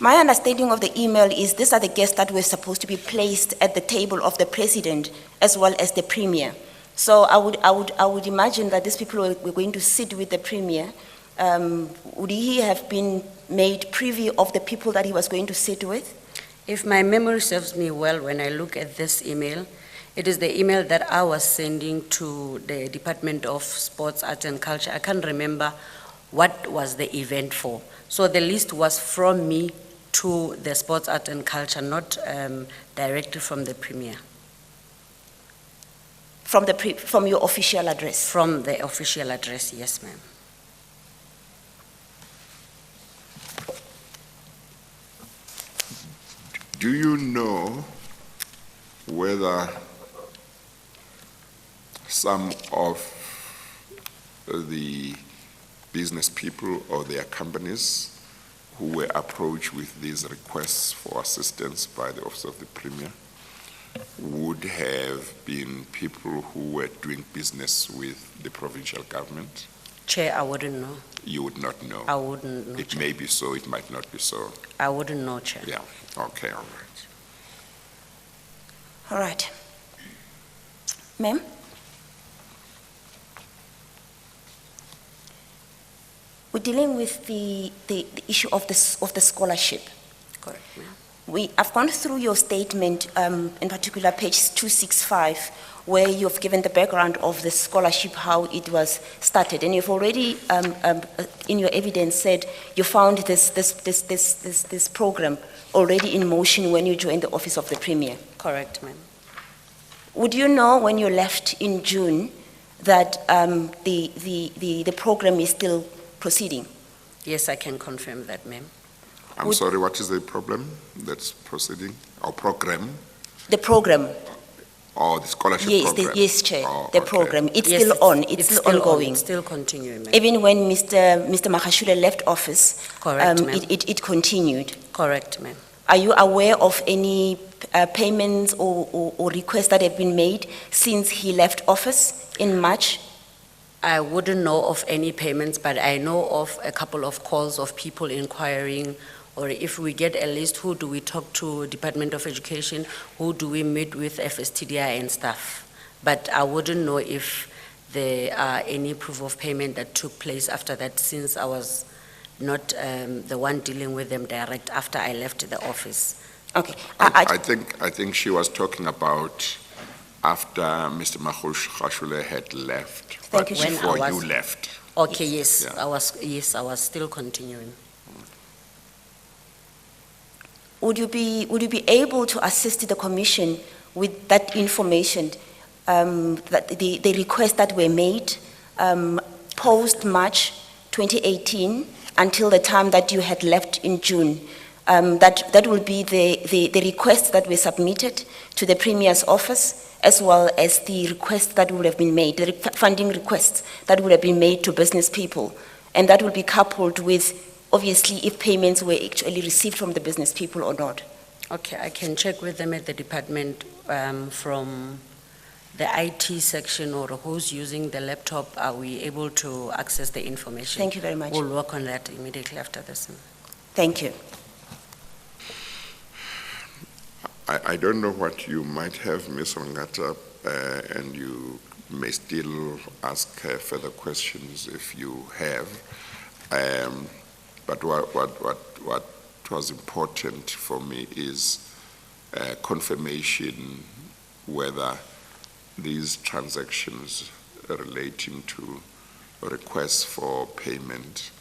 My understanding of the email is these are the guests that were supposed to be placed at the table of the President as well as the Premier. So I would imagine that these people were going to sit with the Premier. Would he have been made privy of the people that he was going to sit with? If my memory serves me well, when I look at this email, it is the email that I was sending to the Department of Sports, Arts and Culture. I can't remember what was the event for. So the list was from me to the Sports, Arts and Culture, not directly from the Premier. From your official address? From the official address, yes, ma'am. Do you know whether some of the business people or their companies who were approached with these requests for assistance by the Office of the Premier would have been people who were doing business with the provincial government? Chair, I wouldn't know. You would not know. I wouldn't know, It Chair. may be so, it might not be so. I wouldn't know, Chair. Yeah, okay, all right. All right. Ma'am? We're dealing with the issue of the scholarship. Correct, ma'am. I've gone through your statement, in particular page 265, where you've given the background of the scholarship, how it was started, and you've already, in your evidence, said you found this program already in motion when you joined the office of the Premier. Correct, ma'am. Would you know when you left in June that the program is still proceeding? Yes, I can confirm that, ma'am. I'm Would- sorry, what is the problem that's proceeding? Or program? The program, Or the scholarship yes, program? yes, Chair, Oh, the okay. program, it's Yes, still on, it's still on, ongoing. It's still continuing, ma'am. Even when Mr. Magashule left office, Correct, ma'am. it continued. Correct, ma'am. Are you aware of any payments or requests that have been made since he left office in March? I wouldn't know of any payments, but I know of a couple of calls of people inquiring, or if we get a list, who do we talk to, Department of Education, who do we meet with, FSTDI and stuff. But I wouldn't know if there are any proof of payment that took place after that, since I was not the one dealing with them direct after I left the office. Okay. I think she was talking about after Mr. Magashule had left, Thank but you, Chair. before When I you was- left. Okay, yes, Yeah. I was still continuing. Would you be able to assist the commission with that information, that the requests that were made post-March 2018 until the time that you had left in June? That will be the requests that were submitted to the Premier's office, as well as the requests that would have been made, the funding requests that would have been made to business people. And that will be coupled with, obviously, if payments were actually received from the business people or not. Okay, I can check with them at the department from the IT section, or who's using the laptop. Are we able to access the information? Thank you very much. We'll work on that immediately after this. Thank you. I don't know what you might have, Ms. Ongata, and you may still ask her further questions if you have. But what was important for me is confirmation whether these transactions relating to requests for payment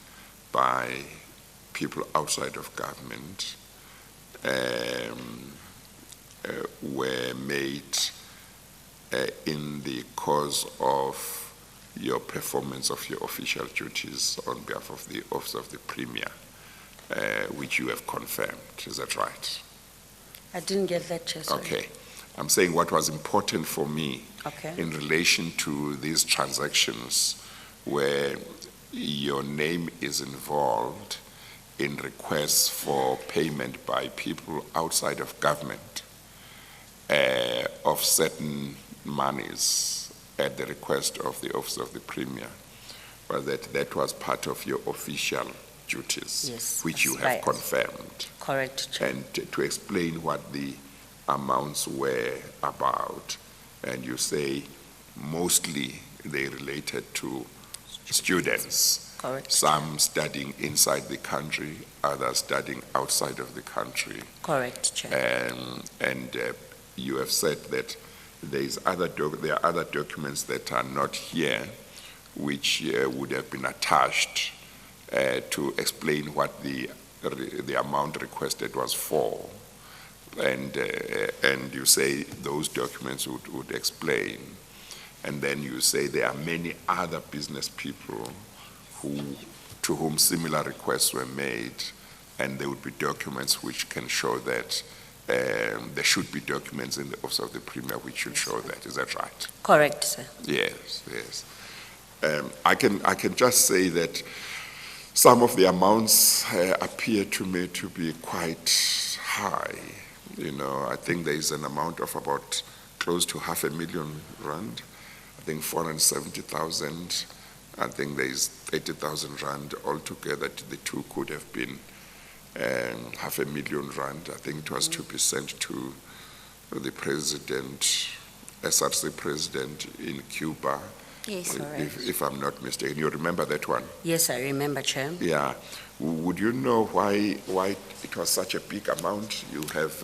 by people outside of government were made in the course of your performance of your official duties on behalf of the Office of the Premier, which you have confirmed. Is that right? I didn't get that, Chair. Sorry. Okay. I'm saying what was important for me Okay. in relation to these transactions where your name is involved in requests for payment by people outside of government of certain monies at the request of the Office of the Premier, but that was part of your official duties, Yes, which you that's have right. confirmed. Correct, Chair. And to explain what the amounts were about, and you say mostly they related to students, Correct. some studying inside the country, others studying outside of the country. Correct, Chair. And you have said that there are other documents that are not here, which would have been attached to explain what the amount requested was for. And you say those documents would explain. And then you say there are many other business people to whom similar requests were made, and there would be documents which can show that. There should be documents in the Office of the Premier which should show that. Is that right? Correct, sir. Yes, yes. I can just say that some of the amounts appear to me to be quite high. You know, I think there is an amount of about close to R500,000. I think 470,000 I think there is 30,000 rand altogether. The two could have been 500,000 rand. I think it was to be sent to the president, SRC president in Cuba, Yes. if I'm not mistaken. You remember that one? Yes, I remember, Chair. Yeah. Would you know why it was such a big amount? You have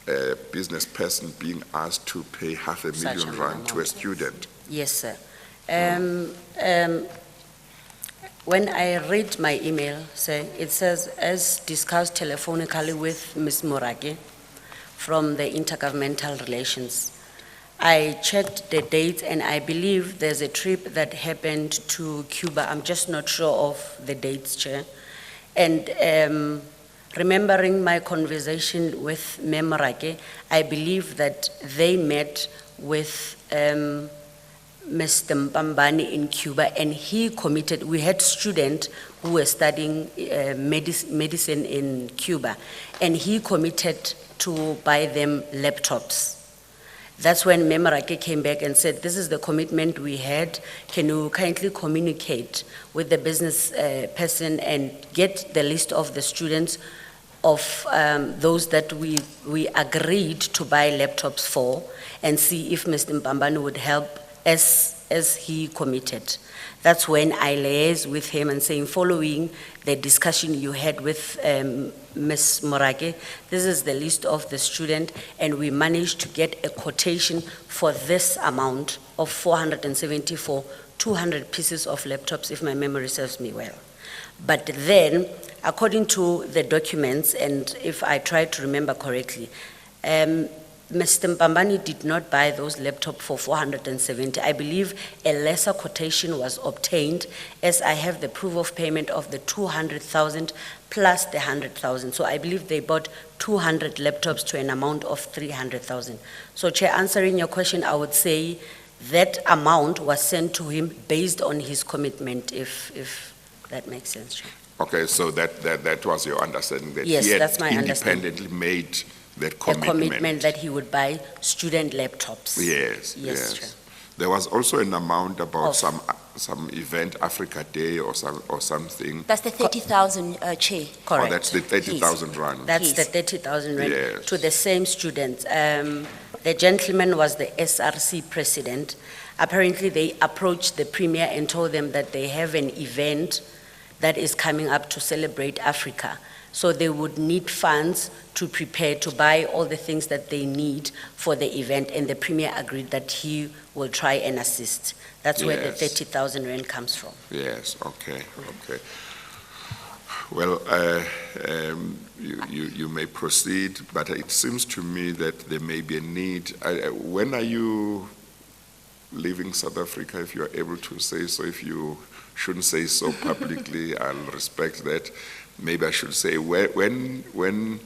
a business person being asked to pay 500,000 rand to a student. Yes, sir. When I read my email, sir, it says, as discussed telephonically with Ms. Morake from the Intergovernmental Relations, I checked the dates and I believe there's a trip that happened to Cuba. I'm just not sure of the dates, Chair. And remembering my conversation with Memorake, I believe that they met with Mr. Mpambani in Cuba, and he committed, we had students who were studying medicine in Cuba, and he committed to buy them laptops. That's when Memorake came back and said, this is the commitment we had. Can you kindly communicate with the business person and get the list of the students of those that we agreed to buy laptops for, and see if Mr. Mpambani would help as he committed. That's when I liaised with him and saying, following the discussion you had with Ms. Morake, this is the list of the student, and we managed to get a quotation for this amount of 474, 200 pieces of laptops, if my memory serves me well. But then, according to the documents, and if I try to remember correctly, Mr. Mpambani did not buy those laptops for 470. I believe a lesser quotation was obtained, as I have the proof of payment of the 200,000 plus the 100,000. So I believe they bought 200 laptops to an amount of 300,000. So, Chair, answering your question, I would say that amount was sent to him based on his commitment, if that makes sense, Chair. Okay, so that was your understanding, that Yes, he had that's my independently made that A commitment. commitment that he would buy student laptops. Yes, Yes, Chair. yes. There was also an amount about Of- some event, Africa Day or something. That's the 30,000, Chair. Oh, that's the 30,000 rand. That's the Yes. 30,000 rand Yes. to the same students. The gentleman was the SRC president. Apparently, they approached the premier and told them that they have an event that is coming up to celebrate Africa. So they would need funds to prepare, to buy all the things that they need for the event, and the premier agreed that he will try and assist. That's where the Yes. 30,000 rand comes from. Yes, okay. Well, you may proceed, but it seems to me that there may be a need. When are you leaving South Africa, if you are able to say so? If you shouldn't say so publicly, I'll respect that. Maybe I should say, when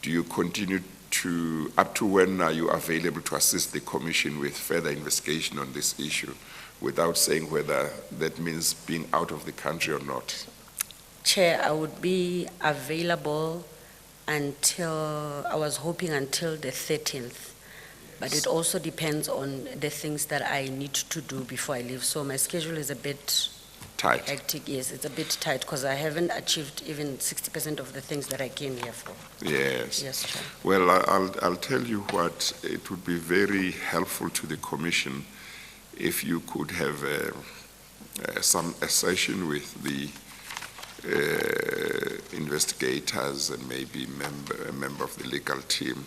do you continue to, up to when are you available to assist the Commission with further investigation on this issue, without saying whether that means being out of the country or not? Chair, I would be available until, I was hoping until the 13th. But it also depends on the things that I need to do before I leave. So my schedule is a bit Tight. hectic. Yes, it's a bit tight because I haven't achieved even 60% of the things that I came here for. Yes. Yes, Chair. Well, I'll tell you what, it would be very helpful to the Commission if you could have a session with the investigators and maybe a member of the legal team,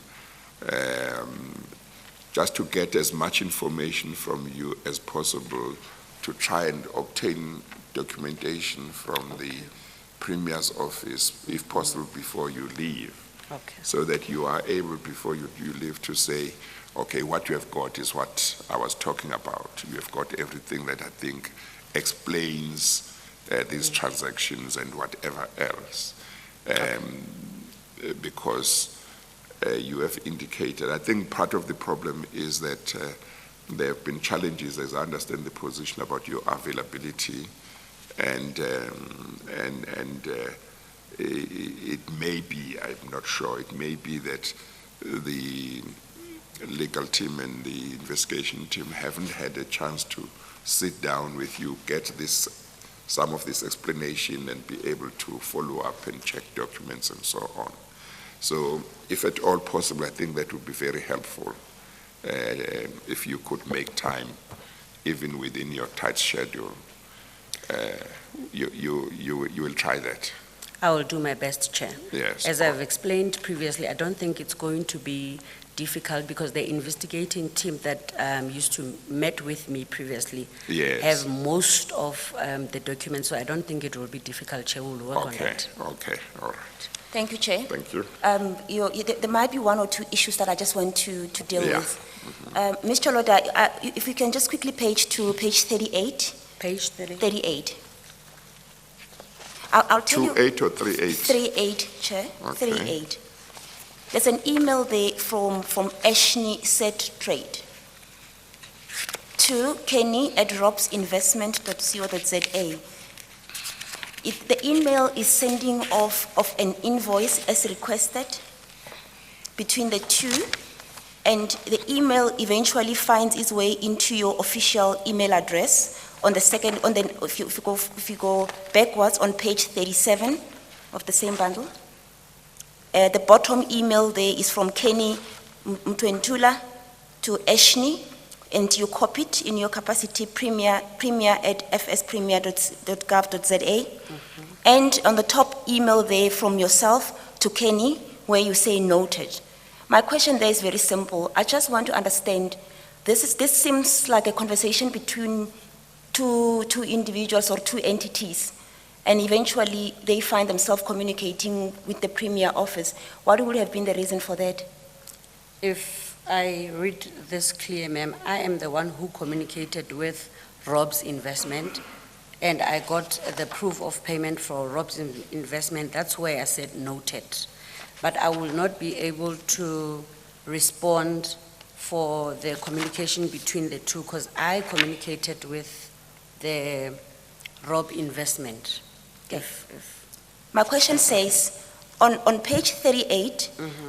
just to get as much information from you as possible to try and obtain documentation from the Premier's office, if possible, before you leave, Okay. so that you are able, before you leave, to say, okay, what you have got is what I was talking about. You have got everything that I think explains these transactions and whatever else. Because you have indicated, I think part of the problem is that there have been challenges, as I understand the position, about your availability, and it may be, I'm not sure, it may be that the legal team and the investigation team haven't had a chance to sit down with you, get some of this explanation and be able to follow up and check documents and so on. So if at all possible, I think that would be very helpful if you could make time, even within your tight schedule. You will try that. I will do my best, Chair. Yes. As I've explained previously, I don't think it's going to be difficult because the investigating team that used to met with me previously Yes. have most of the documents, so I don't think it will be difficult, Chair. We'll work on Okay, that. okay, all right. Thank you, Chair. Thank you. There might be one or two issues that I just want to deal Yeah. with. Ms. Choloda, if you can just quickly page 38. Page 30. 38. I'll tell you. 2-8 or 3-8? 38, Chair. Okay. 38. There's an email there from Ashney Set Trade to kenny@robsinvestment.co.za. The email is sending of an invoice as requested between the two, and the email eventually finds its way into your official email address on the second, if you go backwards on page 37 of the same bundle. The bottom email there is from Kenny Mtwentula to Ashney, and you copy it in your capacity premier@fspremier.gov.za. And on the top email there from yourself to Kenny, where you say noted. My question there is very simple. I just want to understand, this seems like a conversation between two individuals or two entities, and eventually they find themselves communicating with the Premier office. What would have been the reason for that? If I read this clear, ma'am, I am the one who communicated with Rob's Investment, and I got the proof of payment for Rob's Investment. That's where I said noted. But I will not be able to respond for the communication between the two, because I communicated with the Rob Investment. My question says, on page 38,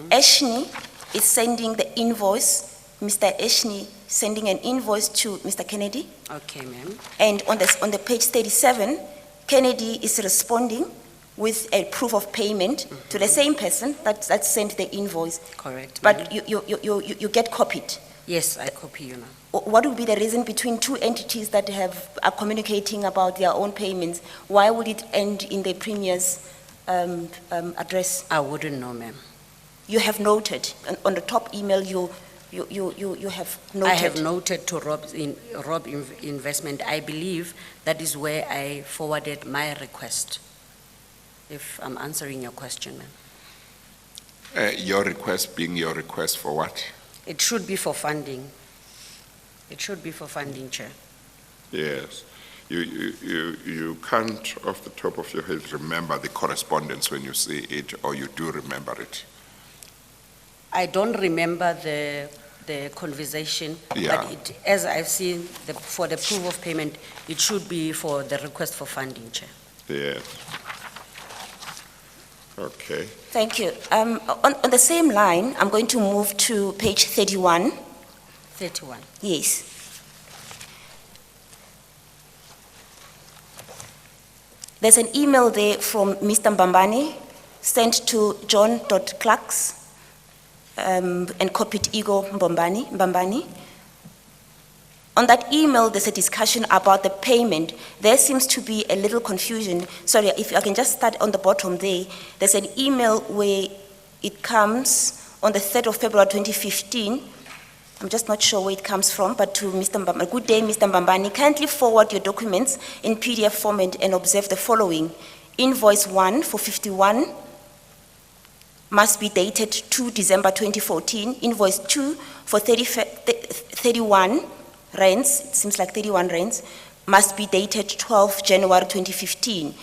Ashney is sending the invoice, Mr. Ashney sending an invoice to Mr. Kennedy, Okay, ma'am. and on the page 37, Kennedy is responding with a proof of payment to the same person that sent the invoice, Correct, ma'am. but you get copied. Yes, I copy you now. What would be the reason between two entities that are communicating about their own payments? Why would it end in the Premier's address? I wouldn't know, ma'am. You have noted, on the top email, you have noted. I have noted to Rob Investment. I believe that is where I forwarded my request, if I'm answering your question, ma'am. Your request being your request for what? It should be for funding. It should be for funding, Chair. Yes. You can't, off the top of your head, remember the correspondence when you see it, or you do remember it? I don't remember the conversation, Yeah. but as I've seen, for the proof of payment, it should be for the request for funding, Chair. Yes. Okay. Thank you. On the same line, I'm going to move to page 31. 31. Yes. There's an email there from Mr. Mbambani sent to John.Clarks and copied Igor Mbambani. On that email, there's a discussion about the payment. There seems to be a little confusion. Sorry, if I can just start on the bottom there. There's an email where it comes on the 3rd of February 2015. I'm just not sure where it comes from, but to Mr. Mbambani. Good day, Mr. Mbambani. Kindly forward your documents in PDF format and observe the following. Invoice 1 for 51 must be dated 2 December 2014. Invoice 2 for 31 rands, it seems like 31 rands, must be dated 12 January 2015.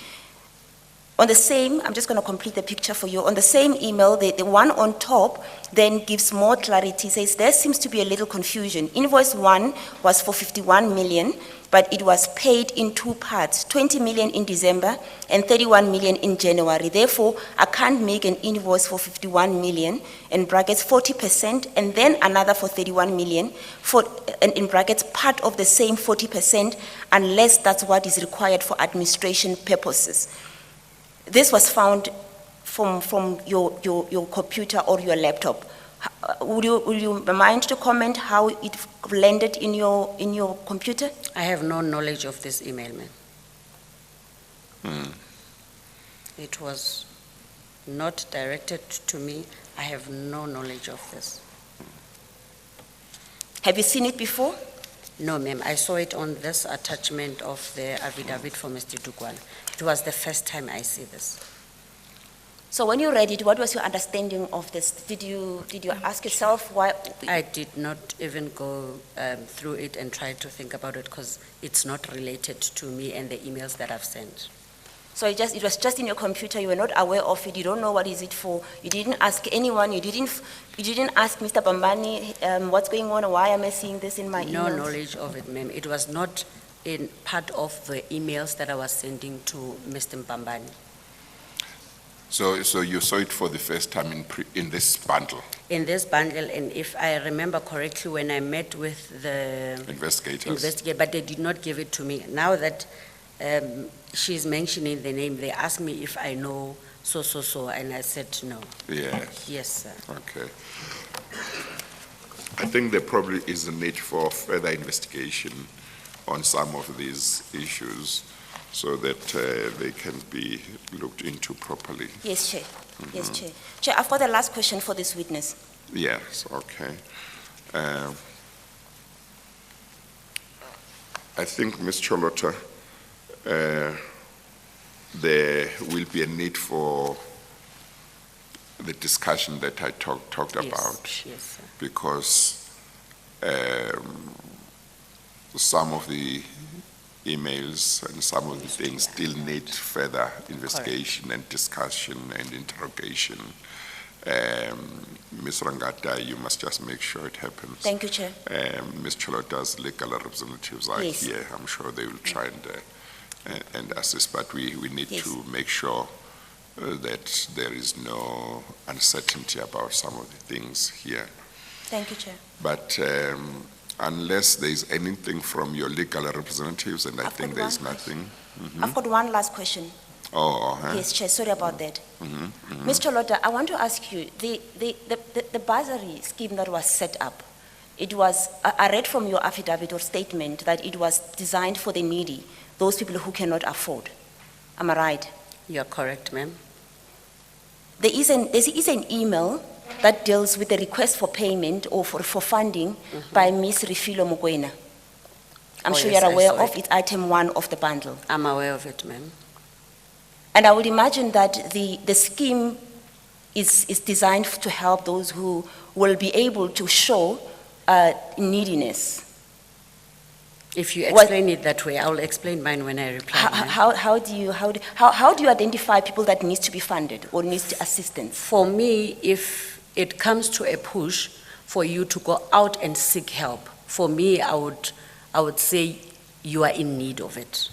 On the same, I'm just going to complete the picture for you. On the same email, the one on top then gives more clarity, says there seems to be a little confusion. Invoice 1 was for 51 million, but it was paid in 2 parts, 20 million in December and 31 million in January. Therefore, I can't make an invoice for 51 million, in brackets 40%, and then another for 31 million, and in brackets part of the same 40%, unless that's what is required for administration purposes. This was found from your computer or your laptop. Would you mind to comment how it landed in your computer? I have no knowledge of this email, ma'am. It was not directed to me. I have no knowledge of this. Have you seen it before? No, ma'am. I saw it on this attachment of the affidavit for Mr. Dugwala. It was the first time I see this. So when you read it, what was your understanding of this? Did you ask yourself why? I did not even go through it and try to think about it because it's not related to me and the emails that I've sent. So it was just in your computer, you were not aware of it, you don't know what is it for, you didn't ask anyone, you didn't ask Mr. Bambani, what's going on, why am I seeing this in my emails? No knowledge of it, ma'am. It was not in part of the emails that I was sending to Mr. Bambani. So you saw it for the first time in this bundle? In this bundle, and if I remember correctly, when I met with the investigators, but they did not give it to me. Now that she's mentioning the name, they asked me if I know so, and I said no. Yes. Yes, sir. Okay. I think there probably is a need for further investigation on some of these issues so that they can be looked into properly. Yes, Chair. Yes, Chair. Chair, I've got the last question for this witness. Yes, okay. I think, Ms. Cholota, there will be a need for the discussion that I talked about, Yes, sir. because some of the emails and some of the things still need further investigation and discussion and interrogation. Ms. Rangata, you must just make sure it happens. Thank you, Chair. Ms. Cholota's legal representatives are Yes. here. I'm sure they will try and assist, but we need Yes. to make sure that there is no uncertainty about some of the things here. Thank you, Chair. But unless there is anything from your legal representatives, and I I've think got there is one nothing. I've got one last question. Oh, Yes, Chair, sorry about that. Mr. Lota, I want to ask you, the bursary scheme that was set up, I read from your affidavit or statement that it was designed for the needy, those people who cannot afford. Am I right? You're correct, ma'am. There is an email that deals with the request for payment or for funding by Ms. Refilo Mokoena. I'm Oh, sure yes, you're I aware saw of it. it, item 1 of the bundle. I'm aware of it, ma'am. And I would imagine that the scheme is designed to help those who will be able to show neediness. If you What- explain it that way, I'll explain mine when I reply, ma'am. How do you identify people that needs to be funded or needs assistance? For me, if it comes to a push for you to go out and seek help, for me, I would say you are in need of it,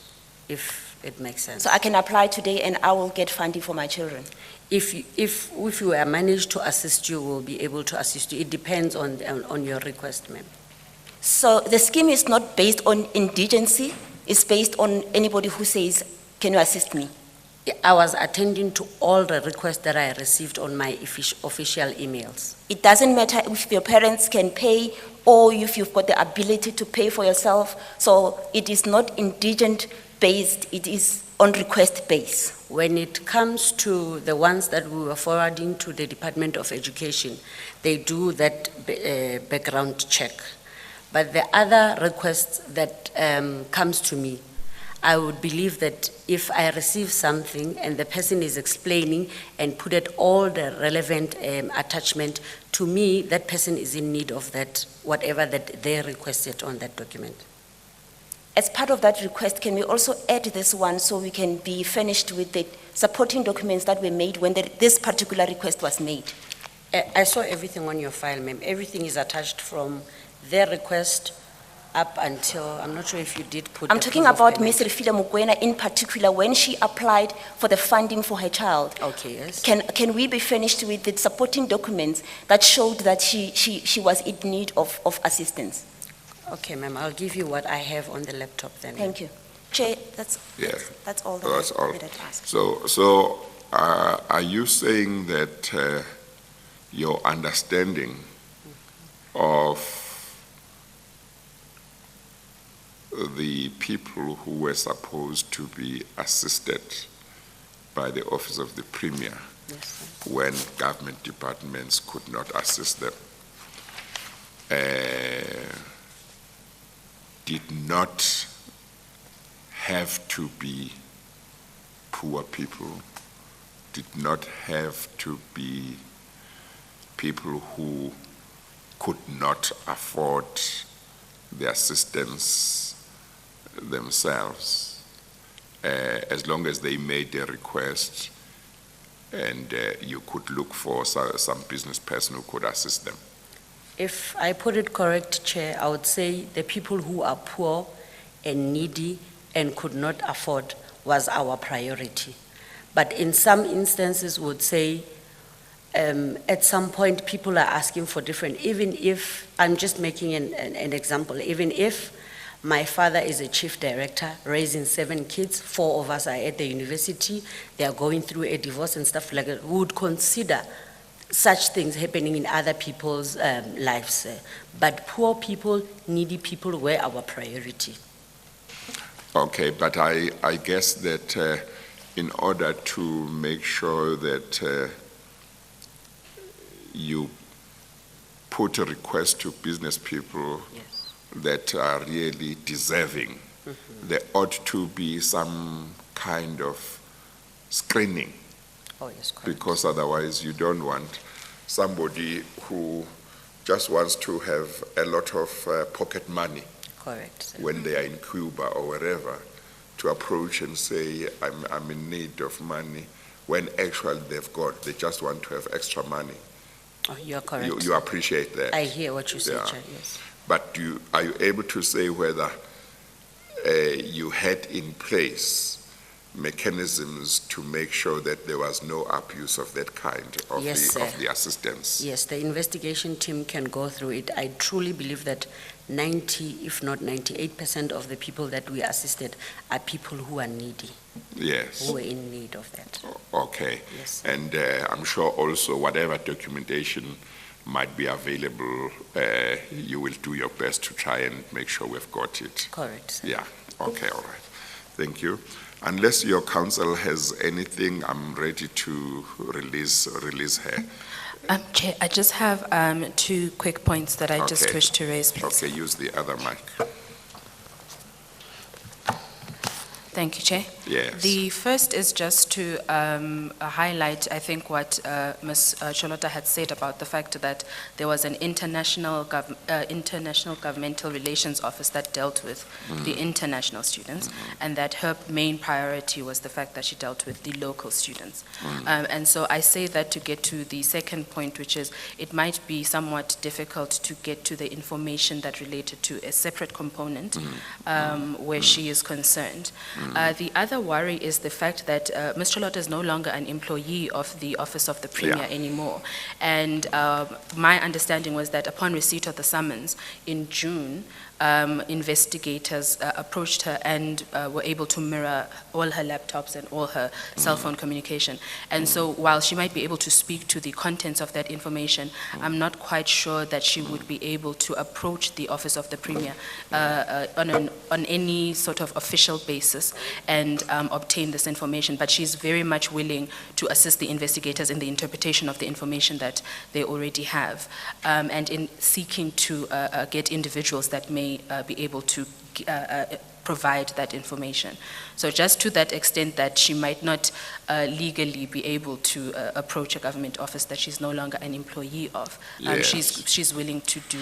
if it makes sense. So I can apply today and I will get funding for my children. If you are managed to assist you, we'll be able to assist you. It depends on your request, ma'am. So the scheme is not based on indigency, it's based on anybody who says, can you assist me? I was attending to all the requests that I received on my official emails. It doesn't matter if your parents can pay or if you've got the ability to pay for yourself. So it is not indigent based, it is on request base. When it comes to the ones that we were forwarding to the Department of Education, they do that background check. But the other requests that comes to me, I would believe that if I receive something and the person is explaining and put at all the relevant attachment, to me, that person is in need of that, whatever that they requested on that document. as part of that request, can we also add this one so we can be finished with the supporting documents that were made when this particular request was made? I saw everything on your file, ma'am. Everything is attached from their request up until, I'm not sure if you did put. I'm the talking proof of about payment. Ms. Refila Mokoena in particular, when she applied for the funding for her child. Okay, yes. Can we be finished with the supporting documents that showed that she was in need of assistance? Okay, ma'am, I'll give you what I have on the laptop then. Thank you. Chair, that's all that That's all. that I'd ask. So are you saying that your understanding of the people who were supposed to be assisted by the Office of the Premier Yes, sir. when government departments could not assist them, did not have to be poor people, did not have to be people who could not afford the assistance themselves, as long as they made a request and you could look for some business person who could assist them. If I put it correct, Chair, I would say the people who are poor and needy and could not afford was our priority. But in some instances, would say, at some point, people are asking for different, even if, I'm just making an example, even if my father is a chief director, raising 7 kids, 4 of us are at the university, they are going through a divorce and stuff like that, we would consider such things happening in other people's lives. But poor people, needy people were our priority. Okay, but I guess that in order to make sure that you put a request to business people Yes. that are really deserving, there ought to be some kind of screening, Oh, yes, correct. because otherwise you don't want somebody who just wants to have a lot of pocket money Correct, sir. when they are in Cuba or wherever to approach and say, I'm in need of money, when actually they just want to have extra money. Oh, you are correct. You appreciate that. I hear what you say, Yeah. Chair, yes. But are you able to say whether you had in place mechanisms to make sure that there was no abuse of that kind of, Yes, sir. of the assistance? Yes, the investigation team can go through it. I truly believe that 90, if not 98% of the people that we assisted are people who are needy, Yes. who are in need of that. Okay. Yes. And I'm sure also whatever documentation might be available, you will do your best to try and make sure we've got it. Correct, sir. Yeah, okay, all right. Thank you. Unless your counsel has anything, I'm ready to release her. Chair, I just have 2 quick points that I just Okay. wish to raise, please. Okay, use the other mic. Thank you, Chair. Yes. The first is just to highlight, I think, what Ms. Charlotta had said about the fact that there was an international governmental relations office that dealt with the international students, and that her main priority was the fact that she dealt with the local students. And so I say that to get to the second point, which is it might be somewhat difficult to get to the information that related to a separate component where she is concerned. The other worry is the fact that Ms. Charlotte is no longer an employee of the Office of the Premier anymore. And my understanding was that upon receipt of the summons in June, investigators approached her and were able to mirror all her laptops and all her cell phone communication. And so while she might be able to speak to the contents of that information, I'm not quite sure that she would be able to approach the Office of the Premier on any sort of official basis and obtain this information. But she's very much willing to assist the investigators in the interpretation of the information that they already have, and in seeking to get individuals that may be able to provide that information. So just to that extent that she might not legally be able to approach a government office that she's no longer an employee of, Yes. she's willing to do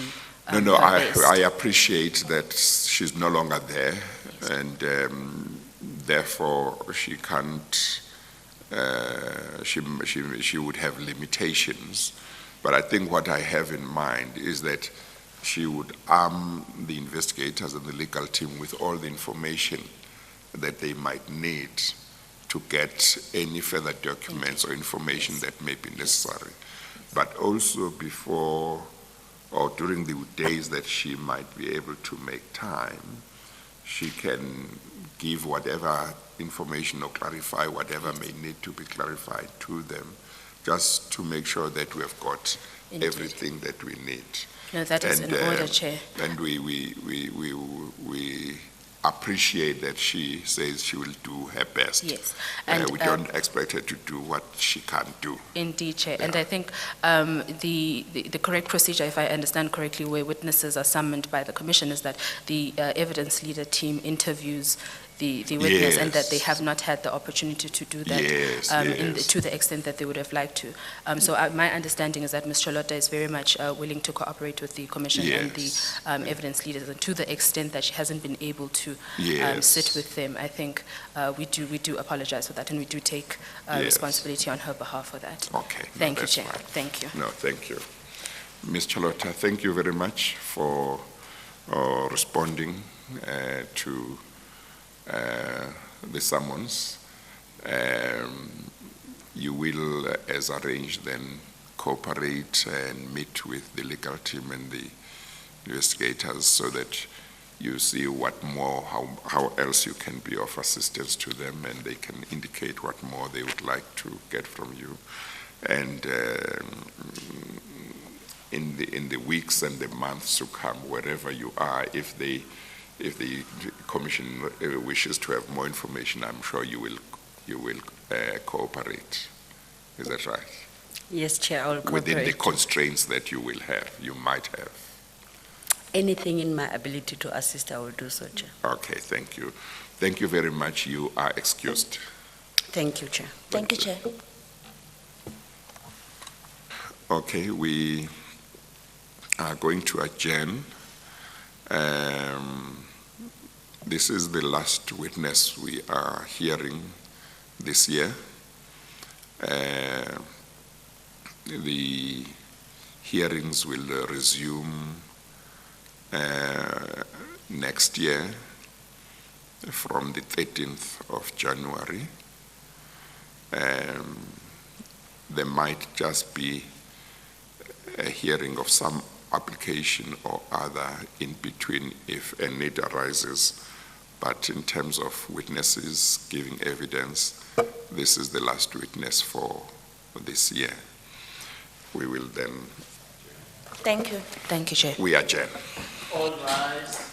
No, her I best. appreciate that she's no longer there, and therefore she can't, she would have limitations. But I think what I have in mind is that she would arm the investigators and the legal team with all the information that they might need to get any further documents or information that may be necessary. But also before or during the days that she might be able to make time, she can give whatever information or clarify whatever may need to be clarified to them, just to make sure that we have got Indeed. everything that we need. No, that is in order, Chair. And we appreciate that she says she will do her best. Yes. We don't expect her to do what she can't do. Indeed, Chair. And Yeah. I think the correct procedure, if I understand correctly, where witnesses are summoned by the Commission is that the evidence leader team interviews the witness and that they Yes. have not had the opportunity to do that Yes, yes. to the extent that they would have liked to. So my understanding is that Ms. Charlotte is very much willing to cooperate with the Commission and the Yes. evidence leaders, and to the extent that she hasn't been able to Yes. sit with them. I think we do apologize for that, and we do take Yes. responsibility on her behalf for that. Okay. no, Thank you, that's Chair. fine. Thank you. No, thank you. Ms. Charlotta, thank you very much for responding to the summons. You will, as arranged, then cooperate and meet with the legal team and the investigators so that you see what more, how else you can be of assistance to them, and they can indicate what more they would like to get from you. And in the weeks and the months to come, wherever you are, if the Commission wishes to have more information, I'm sure you will cooperate. Is that right? Yes, Chair, I will Within the cooperate. constraints that you might have. Anything in my ability to assist, I will do so, Chair. Okay, thank you. Thank you very much. You are excused. Thank you, Chair. Thank you, Chair. Okay, we are going to adjourn. This is the last witness we are hearing this year. The hearings will resume next year from the 13th of January. There might just be a hearing of some application or other in between if a need arises. But in terms of witnesses giving evidence, this is the last witness for this year. We will then, Thank you. Thank you, Chair. we adjourn. All rise.